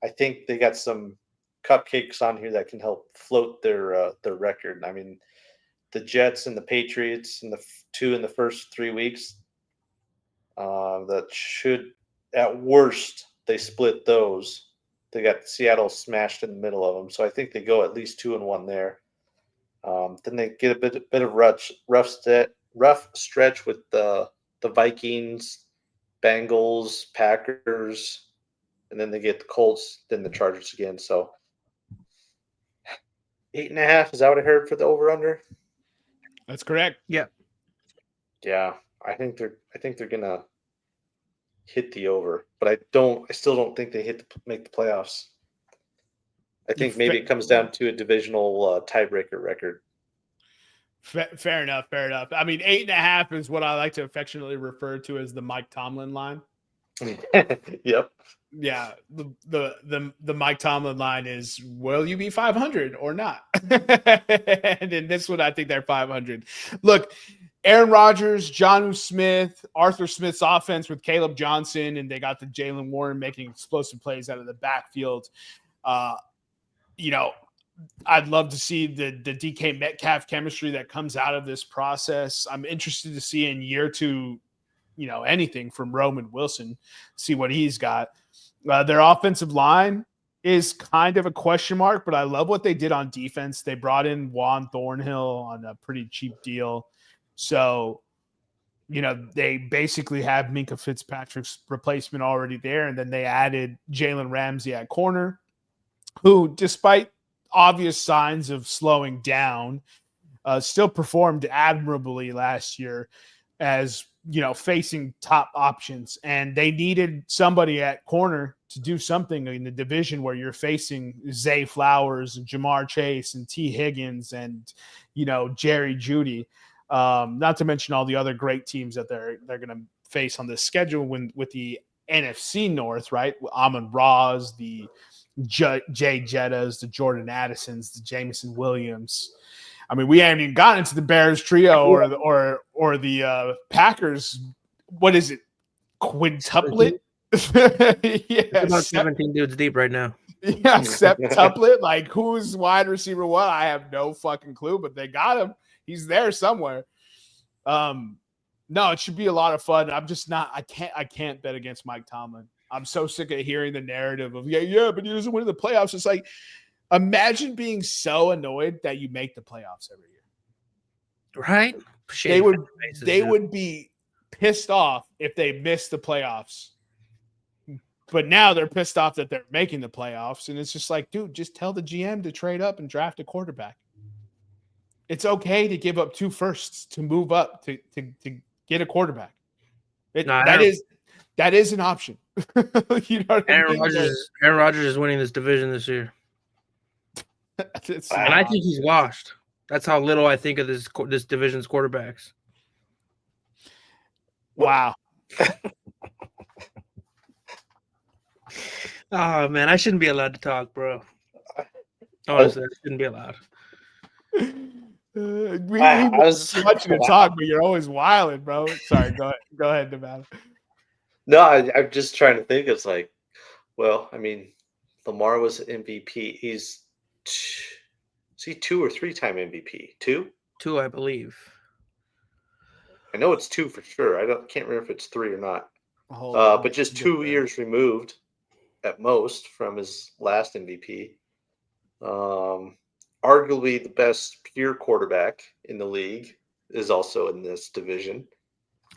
I think they got some cupcakes on here that can help float their record. I mean, the Jets and the Patriots and the two in the first 3 weeks, that should, at worst, they split those. They got Seattle smashed in the middle of them, so I think they go at least 2-1 there. Then they get a bit of rough stretch with the Vikings, Bengals, Packers, and then they get the Colts, then the Chargers again. So 8.5, is that what I heard for the over/under? That's correct. Yeah. Yeah, I think they're gonna hit the over, but I still don't think they make the playoffs. I think maybe it comes down to a divisional tiebreaker record. Fair enough. I mean, 8.5 is what I like to affectionately refer to as the Mike Tomlin line. Yep. Yeah, the Mike Tomlin line is, will you be 500 or not? And in this one, I think they're 500. Look, Aaron Rodgers, Jonnu Smith, Arthur Smith's offense with Caleb Johnson, and they got the Jalen Warren making explosive plays out of the backfield. I'd love to see the DK Metcalf chemistry that comes out of this process. I'm interested to see in year 2, anything from Roman Wilson, see what he's got. Their offensive line is kind of a question mark, but I love what they did on defense. They brought in Juan Thornhill on a pretty cheap deal. So, they basically have Minkah Fitzpatrick's replacement already there. And then they added Jalen Ramsey at corner, who, despite obvious signs of slowing down, still performed admirably last year as, facing top options. And they needed somebody at corner to do something in the division where you're facing Zay Flowers and Jamar Chase and T. Higgins and, Jerry Jeudy. Not to mention all the other great teams that they're going to face on this schedule with the NFC North, right? Amon-Ra's, the Jay Jettas, the Jordan Addisons, the Jameson Williams. I mean, we haven't even gotten into the Bears trio or the Packers. What is it? Quintuplet? It's about 17 dudes deep right now. Yeah, septuplet. Like, who's wide receiver one? I have no fucking clue, but they got him. He's there somewhere. No, it should be a lot of fun. I'm just not. I can't bet against Mike Tomlin. I'm so sick of hearing the narrative of but he doesn't win the playoffs. It's like, imagine being so annoyed that you make the playoffs every year. Right? They would be pissed off if they missed the playoffs. But now they're pissed off that they're making the playoffs. And it's just like, dude, just tell the GM to trade up and draft a quarterback. It's okay to give up 2 firsts to move up to get a quarterback. That is an option. Aaron Rodgers is winning this division this year. And I think he's washed. That's how little I think of this division's quarterbacks. Wow. Oh, man, I shouldn't be allowed to talk, bro. Honestly, I shouldn't be allowed. We want you to talk, but you're always wilding, bro. Sorry, go ahead, Nevada. No, I'm just trying to think. It's like, well, I mean, Lamar was MVP. Is he 2 or 3-time MVP? 2? 2, I believe. I know it's 2 for sure. Can't remember if it's 3 or not. But just 2 years removed at most from his last MVP. Arguably the best pure quarterback in the league is also in this division.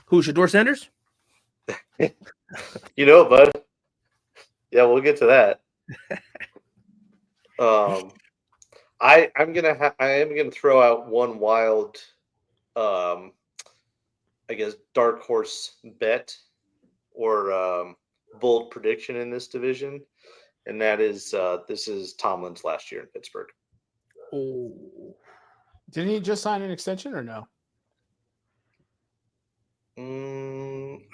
Who, Shador Sanders? Bud. Yeah, we'll get to that. I am gonna throw out one wild, I guess, dark horse bet or bold prediction in this division, and that is this is Tomlin's last year in Pittsburgh. Oh, Didn't he just sign an extension or no?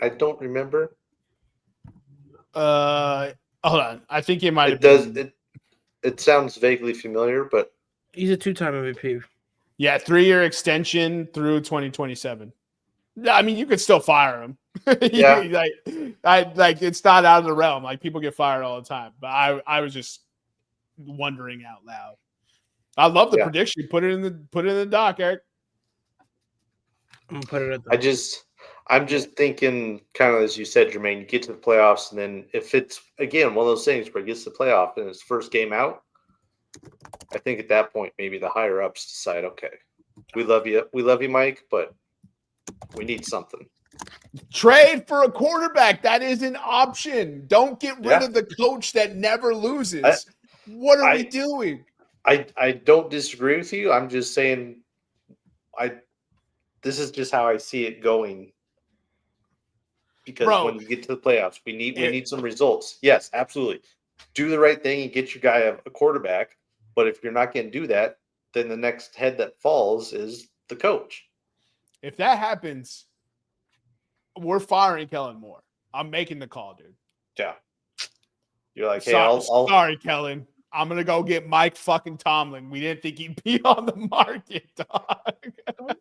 I don't remember. Hold on. I think it might have It does. been. It sounds vaguely familiar, but he's a 2-time MVP. Yeah, 3-year extension through 2027. I mean, you could still fire him. Yeah. like it's not out of the realm. Like people get fired all the time. But I was just wondering out loud. I love the prediction. Put it in the doc, Eric. I'm gonna put it at the. I'm just thinking, kind of as you said, Jermaine, you get to the playoffs, and then if it's again one of those things where it gets to the playoff and it's first game out, I think at that point maybe the higher ups decide, okay, we love you, Mike, but we need something. Trade for a quarterback. That is an option. Don't get rid of the coach that never loses. What are we doing? I don't disagree with you. I'm just saying, this is just how I see it going. Because when you get to the playoffs, we need some results. Yes, absolutely. Do the right thing and get your guy a quarterback. But if you're not going to do that, then the next head that falls is the coach. If that happens, we're firing Kellen Moore. I'm making the call, dude. Yeah. You're like, hey, sorry, Kellen. I'm gonna go get Mike fucking Tomlin. We didn't think he'd be on the market, dog.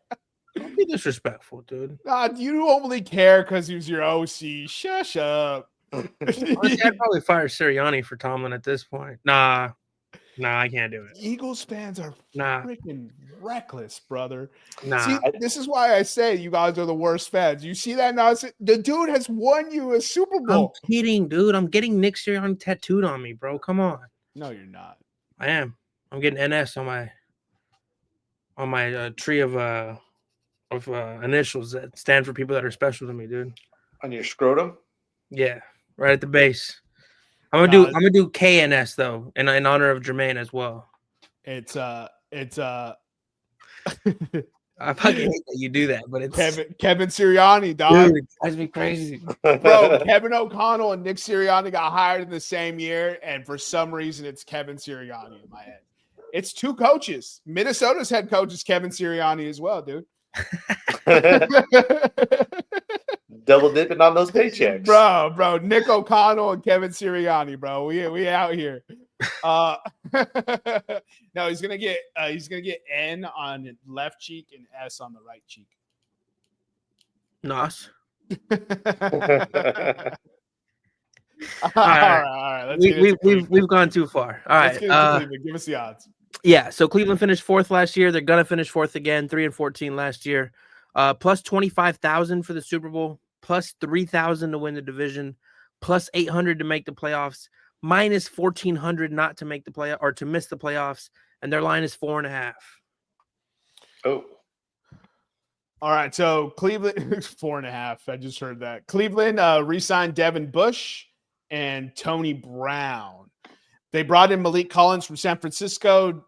Don't be disrespectful, dude. Nah, you only care because he was your OC. Shush up. Honestly, I'd probably fire Sirianni for Tomlin at this point. Nah, I can't do it. Eagles fans are freaking reckless, brother. Nah. See, this is why I say you guys are the worst fans. You see that now? The dude has won you a Super Bowl. I'm kidding, dude. I'm getting Nick Sirianni tattooed on me, bro. Come on. No, you're not. I am. I'm getting NS on my tree of initials that stand for people that are special to me, dude. On your scrotum? Yeah, right at the base. I'm gonna do KNS though, in honor of Jermaine as well. It's I fucking hate that you do that, but it's Kevin Sirianni, dog. Dude, it drives me crazy. Bro, Kevin O'Connell and Nick Sirianni got hired in the same year, and for some reason it's Kevin Sirianni in my head. It's two coaches. Minnesota's head coach is Kevin Sirianni as well, dude. Double dipping on those paychecks. Bro. Nick O'Connell and Kevin Sirianni, bro. We out here. No, he's gonna get N on left cheek and S on the right cheek. Nice. All right. We've gone too far. All right. Give us the odds. Yeah. So Cleveland finished 4th last year. They're gonna finish 4th again. 3-14 last year. Plus 25,000 for the Super Bowl. Plus 3,000 to win the division. Plus 800 to make the playoffs. Minus 1,400 not to make the playoff or to miss the playoffs, and their line is 4.5. Oh. All right, so Cleveland 4.5. I just heard that. Cleveland re-signed Devin Bush and Tony Brown. They brought in Malik Collins from San Francisco,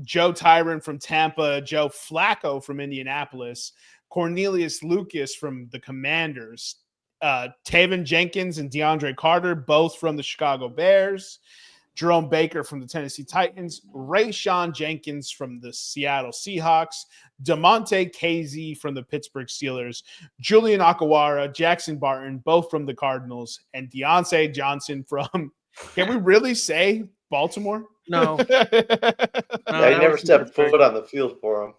Joe Tyron from Tampa, Joe Flacco from Indianapolis, Cornelius Lucas from the Commanders, Taven Jenkins and DeAndre Carter, both from the Chicago Bears, Jerome Baker from the Tennessee Titans, Rayshawn Jenkins from the Seattle Seahawks, DeMonte Casey from the Pittsburgh Steelers, Julian Akawara, Jackson Barton, both from the Cardinals, and Deontay Johnson from, can we really say Baltimore? No. Yeah, he never stepped foot on the field for him.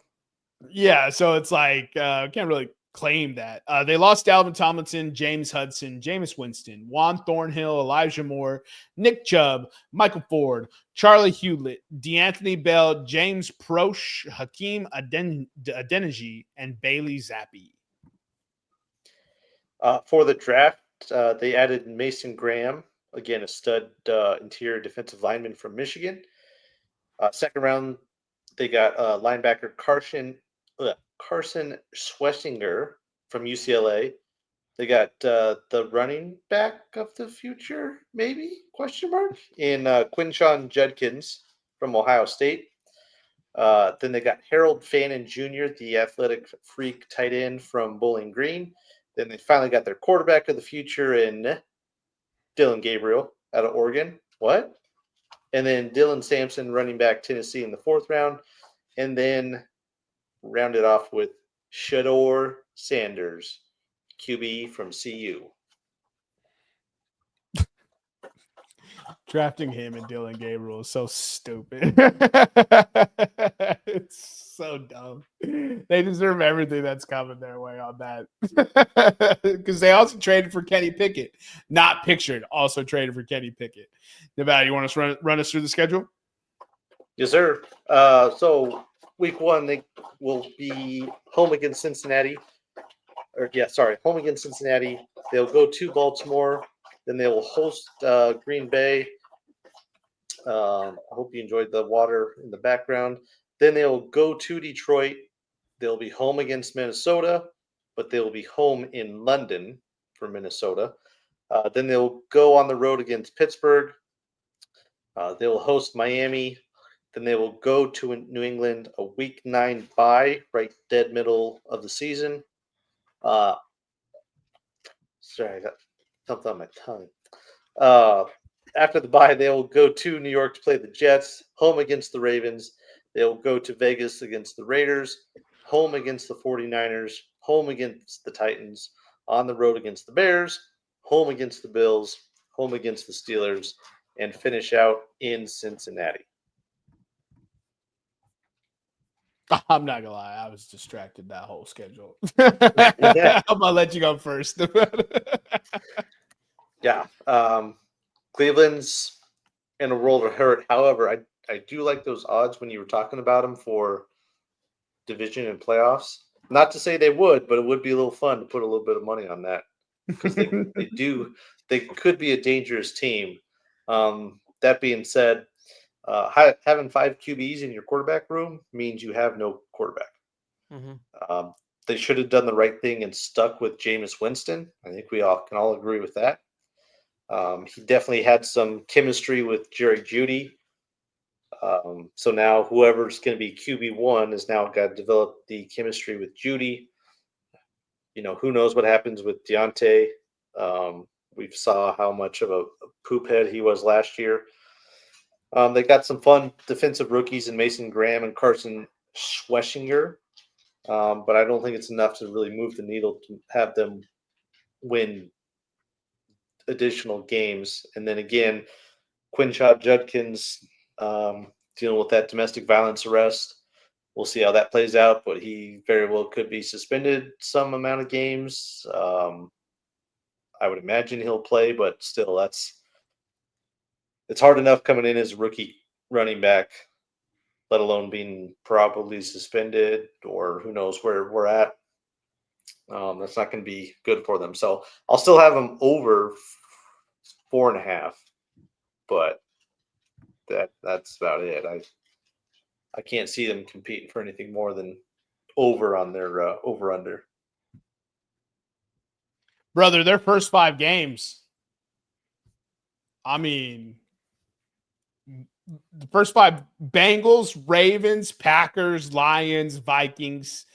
Yeah, so it's like, can't really claim that. They lost Dalvin Tomlinson, James Hudson, Jameis Winston, Juan Thornhill, Elijah Moore, Nick Chubb, Michael Ford, Charlie Hewlett, DeAnthony Bell, James Proche, Hakeem Adeniji, and Bailey Zappi. For the draft, they added Mason Graham, again, a stud interior defensive lineman from Michigan. Second round, they got linebacker Carson Schwessinger from UCLA. They got the running back of the future, maybe, ? In Quinshawn Judkins from Ohio State. Then they got Harold Fannin Jr., the athletic freak tight end from Bowling Green. Then they finally got their quarterback of the future in Dylan Gabriel out of Oregon. What? And then Dylan Sampson, running back, Tennessee in the 4th round. And then rounded off with Shador Sanders, QB from CU. Drafting him and Dylan Gabriel is so stupid. It's so dumb. They deserve everything that's coming their way on that. Because they also traded for Kenny Pickett. Not pictured. Also traded for Kenny Pickett. Nevada, you want to run us through the schedule? Yes, sir. So week 1, they will be home against Cincinnati. Home against Cincinnati. They'll go to Baltimore. Then they will host Green Bay. I hope you enjoyed the water in the background. Then they will go to Detroit. They'll be home against Minnesota, but they will be home in London for Minnesota. Then they'll go on the road against Pittsburgh. They will host Miami. Then they will go to New England, a week 9 bye, right dead middle of the season. Sorry, I got something on my tongue. After the bye, they will go to New York to play the Jets, home against the Ravens. They will go to Vegas against the Raiders, home against the 49ers, home against the Titans, on the road against the Bears, home against the Bills, home against the Steelers, and finish out in Cincinnati. I'm not gonna lie, I was distracted that whole schedule. I'm gonna let you go first. Yeah, Cleveland's in a world of hurt. However, I do like those odds when you were talking about them for division and playoffs. Not to say they would, but it would be a little fun to put a little bit of money on that because they could be a dangerous team. That being said, having 5 QBs in your quarterback room means you have no quarterback. Mm-hmm. They should have done the right thing and stuck with Jameis Winston. I think we can all agree with that. He definitely had some chemistry with Jerry Jeudy. So now whoever's going to be QB1 has now got to develop the chemistry with Jeudy. Who knows what happens with Deontay. We saw how much of a poop head he was last year. They got some fun defensive rookies in Mason Graham and Carson Schweschinger. But I don't think it's enough to really move the needle to have them win additional games. And then again, Quinshot Judkins dealing with that domestic violence arrest. We'll see how that plays out, but he very well could be suspended some amount of games. I would imagine he'll play, but still, it's hard enough coming in as a rookie running back, let alone being probably suspended or who knows where we're at. That's not going to be good for them. So I'll still have them over 4.5, but that's about it. I can't see them competing for anything more than over on their over-under. Brother, their first 5 games, I mean, the first 5: Bengals, Ravens, Packers, Lions, Vikings,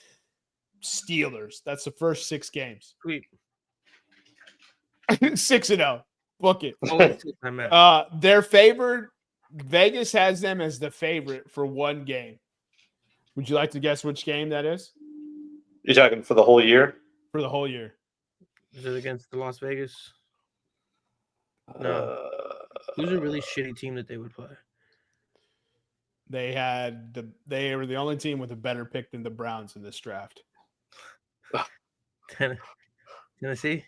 Steelers. That's the first 6 games. Sweet. 6-0. Book it. Oh, They're favored. Vegas has them as the favorite for 1 game. Would you like to guess which game that is? You're talking for the whole year? For the whole year. Is it against the Las Vegas? No. Who's a really shitty team that they would play? They were the only team with a better pick than the Browns in this draft. Tennessee?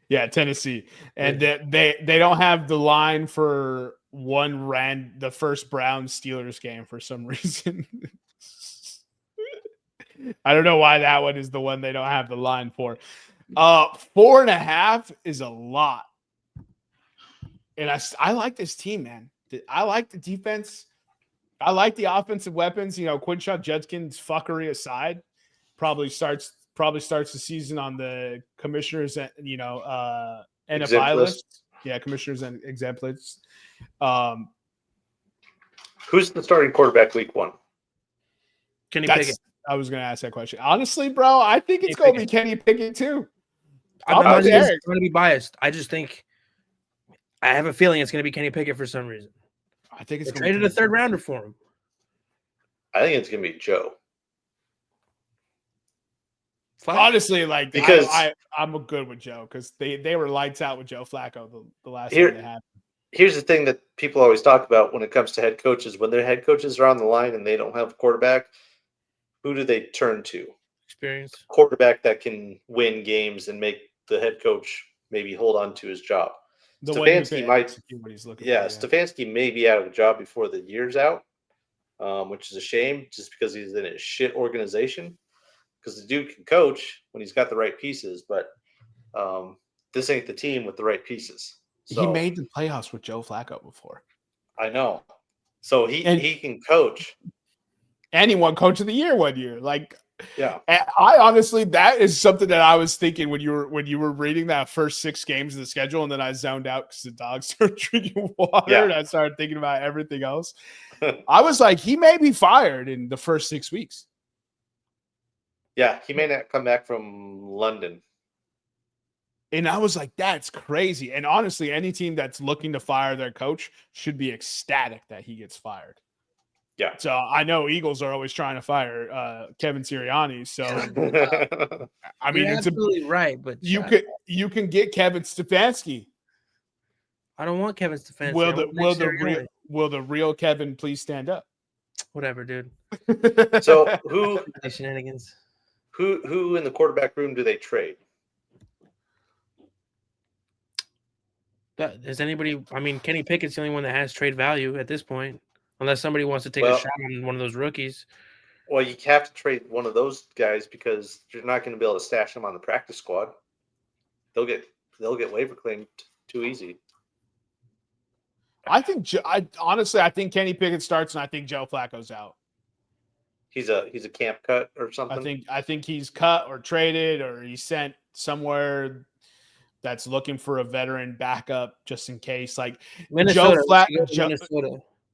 Yeah, Tennessee. And they don't have the line for the first Browns Steelers game for some reason. I don't know why that one is the one they don't have the line for. 4.5 is a lot. And I like this team, man. I like the defense. I like the offensive weapons. Quinshot Judkins fuckery aside, probably starts the season on the commissioners, NFI list. Yeah, commissioners and exempt list. Who's the starting quarterback week 1? Kenny Pickett. I was going to ask that question. Honestly, bro, I think it's going to be Kenny Pickett too. I'm not going to be biased. I just think I have a feeling it's going to be Kenny Pickett for some reason. I think it's traded a third rounder for him. I think it's going to be Joe. Honestly, like because I'm good with Joe because they were lights out with Joe Flacco the last time they had. Here's the thing that people always talk about when it comes to head coaches. When their head coaches are on the line and they don't have a quarterback, who do they turn to? Experience. Quarterback that can win games and make the head coach maybe hold on to his job. Stefanski might. Stefanski may be out of the job before the year's out, which is a shame just because he's in a shit organization. Because the dude can coach when he's got the right pieces, but this ain't the team with the right pieces. So, he made the playoffs with Joe Flacco before. I know. So he can coach. And he won Coach of the Year one year. Like, yeah. I honestly, that is something that I was thinking when you were reading that first 6 games of the schedule, and then I zoned out because the dogs started drinking water, and I started thinking about everything else. I was like, he may be fired in the first 6 weeks. Yeah, he may not come back from London. And I was like, that's crazy. And honestly, any team that's looking to fire their coach should be ecstatic that he gets fired. Yeah. So I know Eagles are always trying to fire Kevin Sirianni. So I mean, you're it's absolutely right, but you can get Kevin Stefanski. I don't want Kevin Stefanski. Will the real Kevin please stand up? Whatever, dude. So who shenanigans? Who in the quarterback room do they trade? Is anybody? I mean, Kenny Pickett's the only one that has trade value at this point, unless somebody wants to take a shot on one of those rookies. Well, you have to trade one of those guys because you're not going to be able to stash them on the practice squad. They'll get waiver claimed too easy. I think honestly, I think Kenny Pickett starts, and I think Joe Flacco's out. He's a camp cut or something. I think he's cut or traded or he's sent somewhere that's looking for a veteran backup just in case. Like Minnesota.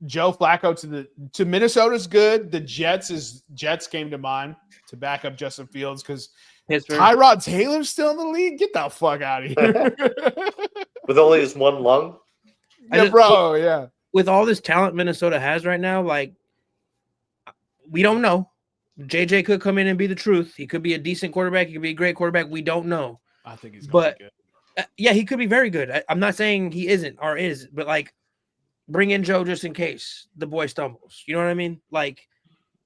Joe Flacco to Minnesota's good. The Jets came to mind to back up Justin Fields because Tyrod Taylor's still in the league. Get the fuck out of here. With only his one lung. Yeah, With all this talent Minnesota has right now, like, we don't know. JJ could come in and be the truth. He could be a decent quarterback. He could be a great quarterback. We don't know. I think he's going to be good. Yeah, he could be very good. I'm not saying he isn't or is, but like, bring in Joe just in case the boy stumbles. You know what I mean? Like,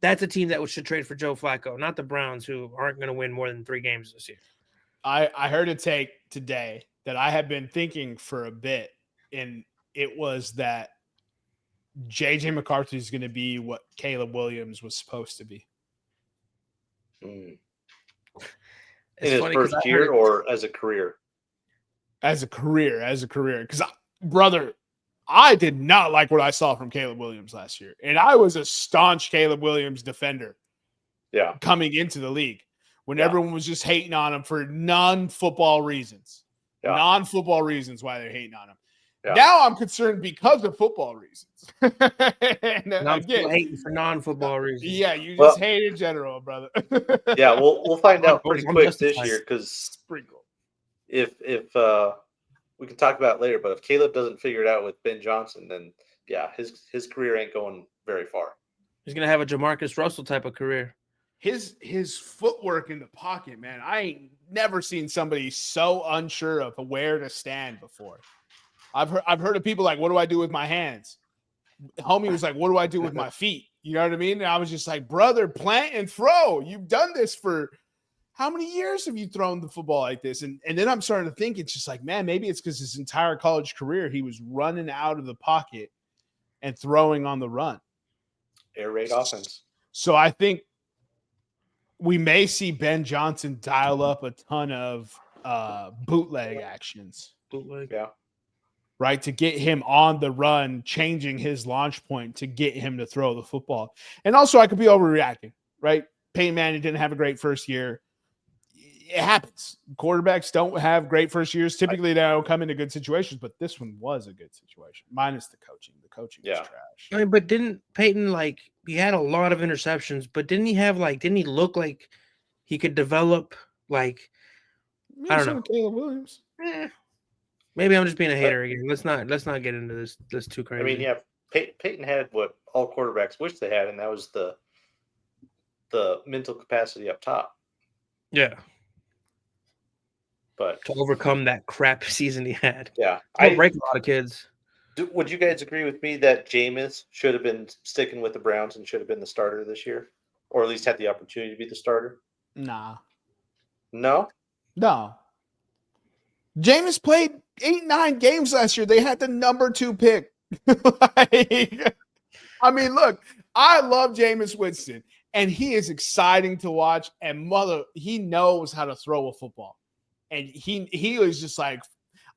that's a team that should trade for Joe Flacco, not the Browns, who aren't going to win more than 3 games this year. I heard a take today that I had been thinking for a bit, and it was that JJ McCarthy is going to be what Caleb Williams was supposed to be. In his first year or as a career? As a career. Because, brother, I did not like what I saw from Caleb Williams last year. And I was a staunch Caleb Williams defender coming into the league when everyone was just hating on him for non-football reasons. Yeah. Non-football reasons why they're hating on him. Yeah. Now I'm concerned because of football reasons. And I'm still hating for non-football reasons. Yeah, you just hate in general, brother. Yeah, we'll find out pretty quick this year because if we can talk about it later, but if Caleb doesn't figure it out with Ben Johnson, then his career ain't going very far. He's gonna have a Jamarcus Russell type of career. His footwork in the pocket, man. I ain't never seen somebody so unsure of where to stand before. I've heard of people like, what do I do with my hands? Homie was like, what do I do with my feet? You know what I mean? And I was just like, brother, plant and throw. You've done this for how many years have you thrown the football like this? And then I'm starting to think it's just like, man, maybe it's because his entire college career he was running out of the pocket and throwing on the run. Air raid offense. So I think we may see Ben Johnson dial up a ton of bootleg actions. Yeah. Right, to get him on the run, changing his launch point to get him to throw the football. And also, I could be overreacting, right? Peyton Manning didn't have a great first year. It happens. Quarterbacks don't have great first years. Typically, they don't come into good situations, but this one was a good situation, minus the coaching. The coaching was trash. I mean, but didn't Peyton, like, he had a lot of interceptions, but didn't he look like he could develop like I don't know. Caleb Williams. Maybe I'm just being a hater again. Let's not get into this too crazy. I mean, yeah, Peyton had what all quarterbacks wish they had, and that was the mental capacity up top. Yeah. But to overcome that crap season he had. Yeah. I break a lot of kids. Would you guys agree with me that Jameis should have been sticking with the Browns and should have been the starter this year? Or at least had the opportunity to be the starter? Nah. No? No. Jameis played 8-9 games last year. They had the number 2 pick. I mean, look, I love Jameis Winston, and he is exciting to watch. And he knows how to throw a football. And he was just like,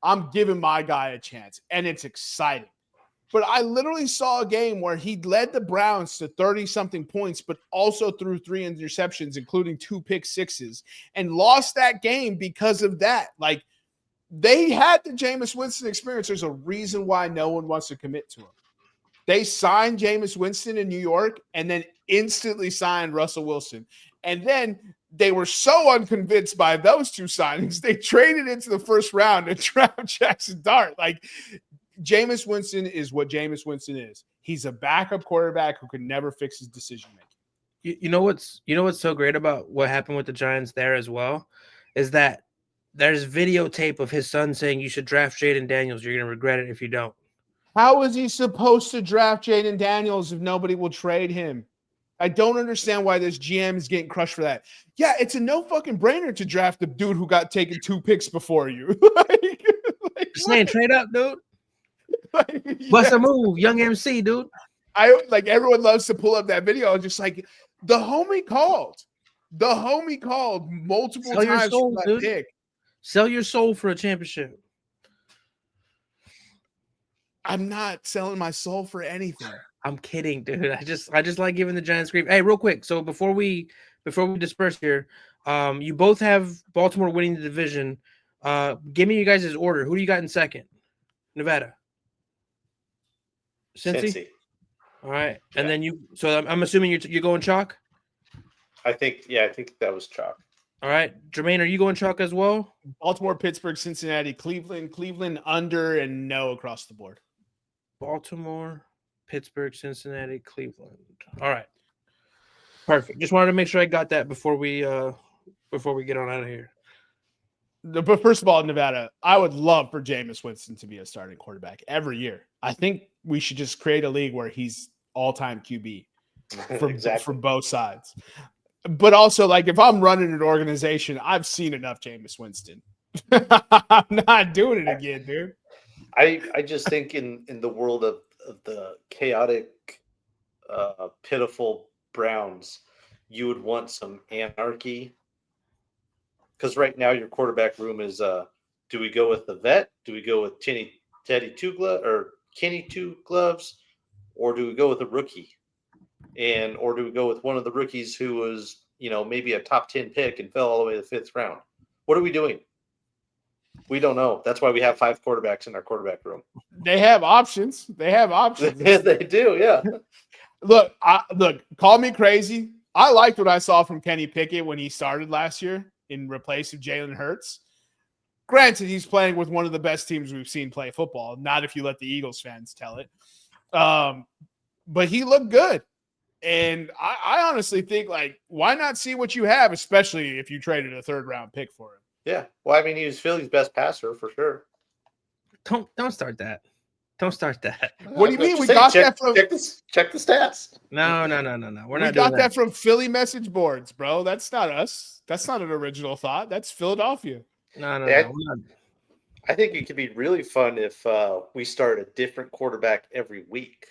I'm giving my guy a chance, and it's exciting. But I literally saw a game where he led the Browns to 30-something points, but also threw 3 interceptions, including 2 pick sixes, and lost that game because of that. Like, they had the Jameis Winston experience. There's a reason why no one wants to commit to him. They signed Jameis Winston in New York and then instantly signed Russell Wilson. And then they were so unconvinced by those 2 signings, they traded into the first round to draft Jackson Dart. Like, Jameis Winston is what Jameis Winston is. He's a backup quarterback who can never fix his decision making. You know what's so great about what happened with the Giants there as well is that there's videotape of his son saying you should draft Jaden Daniels. You're going to regret it if you don't. How is he supposed to draft Jaden Daniels if nobody will trade him? I don't understand why this GM is getting crushed for that. Yeah, it's a no fucking brainer to draft the dude who got taken 2 picks before you. Just saying, trade up, dude. Bust a move, young MC, dude. Everyone loves to pull up that video. Just like the homie called. The homie called multiple times for that pick. Sell your soul for a championship. I'm not selling my soul for anything. I'm kidding, dude. I just like giving the Giants grief. Hey, real quick. So before we disperse here, you both have Baltimore winning the division. Give me you guys' order. Who do you got in second? Nevada. Cincy. All right, yeah. And then you. So I'm assuming you're going chalk. I think that was chalk. All right, Jermaine, are you going chalk as well? Baltimore, Pittsburgh, Cincinnati, Cleveland under and no across the board. Baltimore, Pittsburgh, Cincinnati, Cleveland. All right, perfect. Just wanted to make sure I got that before we get on out of here. But first of all, Nevada, I would love for Jameis Winston to be a starting quarterback every year. I think we should just create a league where he's all-time QB for both sides. But also, like, if I'm running an organization, I've seen enough Jameis Winston. I'm not doing it again, dude. I just think in the world of the chaotic, pitiful Browns, you would want some anarchy. Because right now your quarterback room is, do we go with the vet? Do we go with Kenny Two Gloves? Or do we go with a rookie? Or do we go with one of the rookies who was, maybe a top 10 pick and fell all the way to the 5th round? What are we doing? We don't know. That's why we have 5 quarterbacks in our quarterback room. They have options. They do, yeah. Look, call me crazy. I liked what I saw from Kenny Pickett when he started last year in replace of Jalen Hurts. Granted, he's playing with one of the best teams we've seen play football. Not if you let the Eagles fans tell it. But he looked good. And I honestly think, like, why not see what you have, especially if you traded a 3rd-round pick for him? Yeah. Well, I mean, he was Philly's best passer for sure. Don't start that. Don't start that. What do you mean? We got that from check the stats. No. We're not doing that. We got that from Philly message boards, bro. That's not us. That's not an original thought. That's Philadelphia. No. I think it could be really fun if we start a different quarterback every week.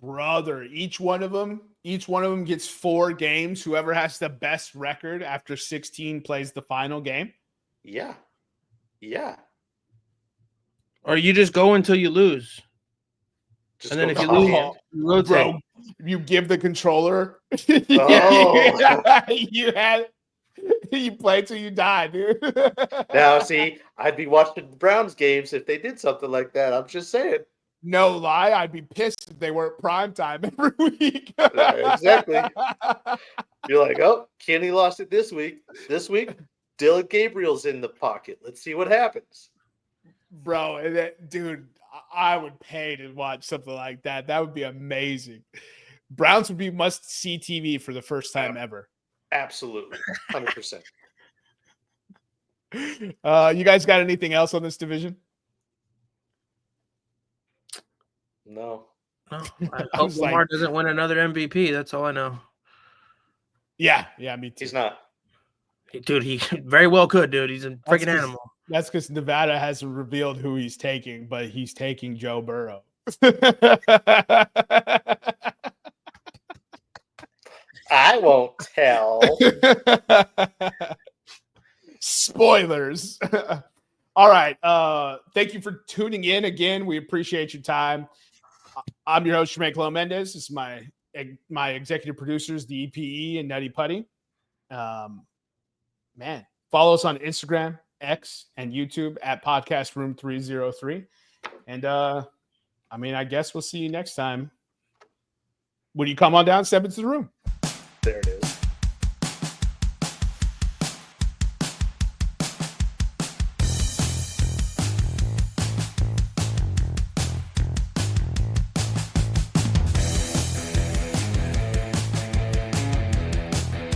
Brother, each one of them gets 4 games. Whoever has the best record after 16 plays the final game. Yeah. Or you just go until you lose. And then if you lose, you rotate. Bro, you give the controller. You play till you die, dude. Now, see, I'd be watching the Browns games if they did something like that. I'm just saying. No lie, I'd be pissed if they weren't primetime every week. Exactly. You're like, oh, Kenny lost it this week. This week, Dylan Gabriel's in the pocket. Let's see what happens. Bro, and dude, I would pay to watch something like that. That would be amazing. Browns would be must-see TV for the first time ever. Absolutely. 100%. You guys got anything else on this division? No. I hope Lamar doesn't win another MVP. That's all I know. Yeah, me too. He's not. Dude, he very well could, dude. He's a freaking animal. That's because Nevada hasn't revealed who he's taking, but he's taking Joe Burrow. I won't tell. Spoilers. All right. Thank you for tuning in again. We appreciate your time. I'm your host, Jermaine Mendez. This is my executive producers, the EPE and Nutty Putty. Man, follow us on Instagram, X, and YouTube at Podcast Room303. And I guess we'll see you next time. When you come on down, step into the room. There it is.